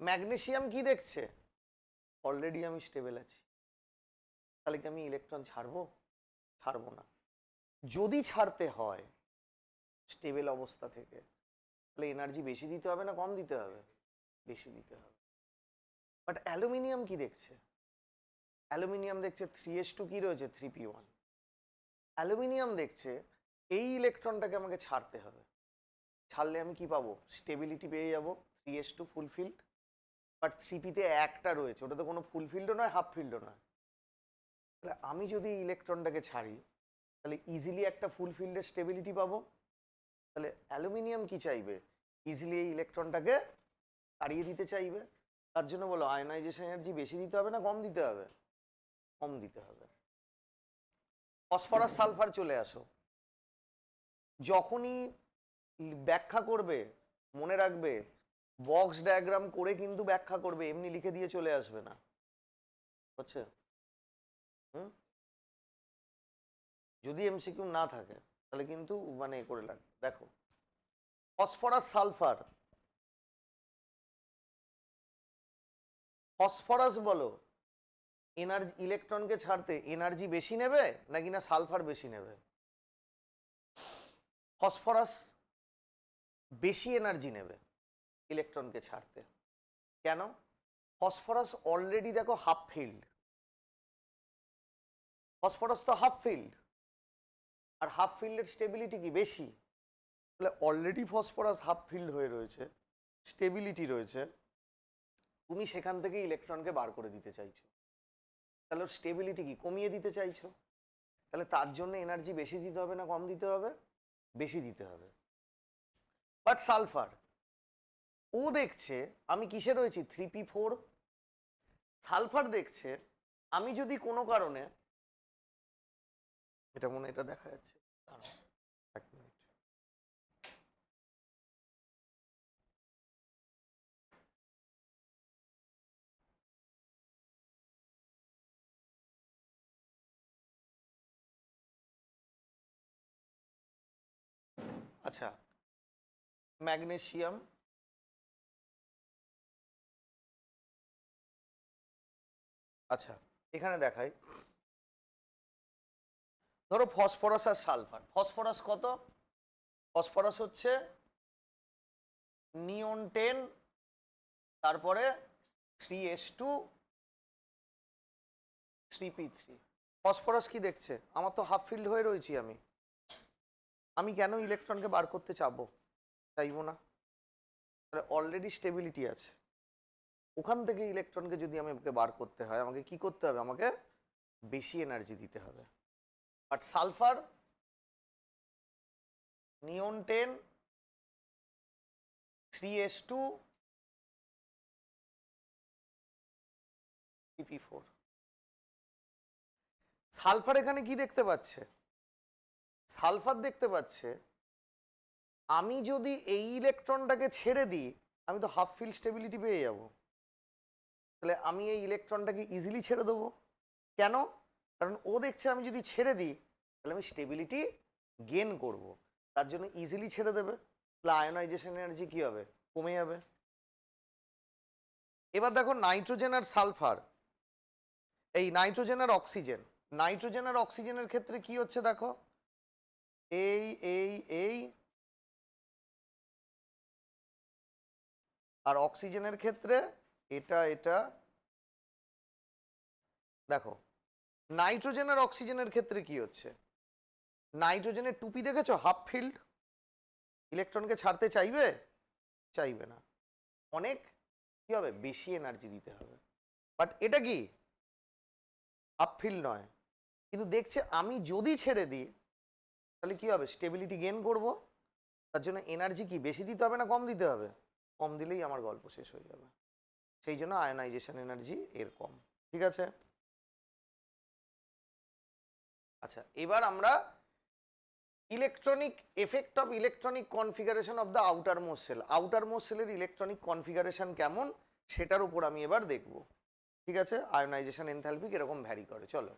ম্যাগনেসিয়াম কি দেখছে, অলরেডি আমি স্টেবল আছি, তাহলে কি আমি ইলেকট্রন ছাড়বো, ছাড়বো না। যদি ছাড়তে হয় স্টেবল অবস্থা থেকে, তাহলে এনার্জি বেশি দিতে হবে না কম দিতে হবে, বেশি দিতে হবে। বাট অ্যালুমিনিয়াম কি দেখছে, অ্যালুমিনিয়াম দেখছে 3:2 কি রয়েছে 3p1। অ্যালুমিনিয়াম দেখছে এই ইলেকট্রনটাকে আমাকে ছাড়তে হবে, ছাড়লে আমি কি পাবো, স্টেবিলিটি পেয়ে যাবো 3:2 ফুলফিল্ড। বাট 3p-তে একটা রয়েছে, ওটা তো কোনো ফুলফিল্ডও নয় হাফ ফিল্ডও নয়, তাহলে আমি যদি ইলেকট্রনটাকে ছাড়ি তাহলে ইজিলি একটা ফুলফিল্ডের স্টেবিলিটি পাবো। তাহলে অ্যালুমিনিয়াম কি চাইবে, ইজিলি এই ইলেকট্রনটাকে তাড়িয়ে দিতে চাইবে, তার জন্য বলো আয়নাইজেশন এনার্জি বেশি দিতে হবে না কম দিতে হবে, কম দিতে হবে। ফসফরাস সালফার চলে আসো, যখনই ব্যাখ্যা করবে মনে রাখবে বক্স ডায়াগ্রাম করে কিন্তু ব্যাখ্যা করবে, এমনি লিখে দিয়ে চলে আসবে না, হচ্ছে হুম, যদি এমসিকিউ না থাকে তাহলে কিন্তু মানে এ করে লাগবে। দেখো ফসফরাস সালফার, ফসফরাস বলো এনার্জি ইলেকট্রনকে ছাড়তে এনার্জি বেশি নেবে নাকি না সালফার বেশি নেবে, ফসফরাস বেশি এনার্জি নেবে ইলেকট্রনকে ছাড়তে। কেন? ফসফরাস অলরেডি দেখো হাফ ফিল্ড, ফসফরাস তো হাফ ফিল্ড, আর হাফ ফিল্ডের স্টেবিলিটি কি বেশি, তাহলে অলরেডি ফসফরাস হাফ ফিল্ড হয়ে রয়েছে, স্টেবিলিটি রয়েছে, তুমি সেখান থেকে ইলেকট্রনকে বার করে দিতে চাইছো, তাহলে স্টেবিলিটি কি কমিয়ে দিতে চাইছো, তাহলে তার জন্য এনার্জি বেশি দিতে হবে না কম দিতে হবে? বেশি দিতে হবে। বাট সালফার ও দেখছে আমি কিসে রয়েছি 3p4, সালফার দেখছে আমি যদি কোনো কারণে, এটা মনে এটা দেখা যাচ্ছে, দাঁড়াও, এক মিনিট। আচ্ছা, ম্যাগনেসিয়াম, আচ্ছা এখানে দেখাই, ধরো ফসফরাস আর সালফার। ফসফরাস কত? ফসফরাস হচ্ছে নিয়ন 10, তারপরে 3s2 3p3। ফসফরাস কি দেখছে আমার তো হাফ ফিল্ড হয়ে রয়েছি, আমি কেন ইলেকট্রনকে বার করতে চাবো? চাইবো না। তাহলে অলরেডি স্টেবিলিটি আছে, ওখান থেকে ইলেকট্রনকে যদি আমাকে বার করতে হয় আমাকে কি করতে হবে? আমাকে বেশি এনার্জি দিতে হবে। But sulphur neon 10 3s2 3p4। Sulphur এখানে কি দেখতে পাচ্ছে? সালফার দেখতে পাচ্ছে আমি যদি এই ইলেকট্রনটাকে ছেড়ে দিই আমি তো হাফ ফিল্ড স্টেবিলিটি পেয়ে যাব। তাহলে আমি এই ইলেকট্রনটাকে ইজিলি ছেড়ে দেবো। কেন? কারণ ও দেখছে আমি যদি ছেড়ে দিই তাহলে আমি স্টেবিলিটি গেন করব, তার জন্য ইজিলি ছেড়ে দেবে, তাহলে আয়নাইজেশন এনার্জি কি হবে? কমে যাবে। এবার দেখো নাইট্রোজেন আর সালফার, এই নাইট্রোজেন আর অক্সিজেন, নাইট্রোজেন আর অক্সিজেনের ক্ষেত্রে কি হচ্ছে দেখো, এই আর অক্সিজেনের ক্ষেত্রে এটা দেখো, নাইট্রোজেন আর অক্সিজেনের ক্ষেত্রে কি হচ্ছে, নাইট্রোজেনের টুপি দেখেছো হাফ ফিল্ড, ইলেকট্রনকে ছাড়তে চাইবে? চাইবে না, অনেক কি হবে? বেশি এনার্জি দিতে হবে। বাট এটা কি হাফ ফিল্ড নয়, কিন্তু দেখছে আমি যদি ছেড়ে দিই তাহলে কি হবে? স্টেবিলিটি গেইন করব, তার জন্য এনার্জি কি বেশি দিতে হবে না কম দিতে হবে? কম দিলেই আমার গল্প শেষ হয়ে যাবে। সেই জন্য আয়নাইজেশন এনার্জি এর কম। ঠিক আছে, আচ্ছা এবার আমরা electronic effect of electronic configuration of the outermost shell, outermost সেলের ইলেকট্রনিক কনফিগারেশন কেমন সেটার উপর আমি এবার দেখব। ঠিক আছে, আয়নাইজেশন এনথালপি কিরকম ভ্যারি করে, চলো।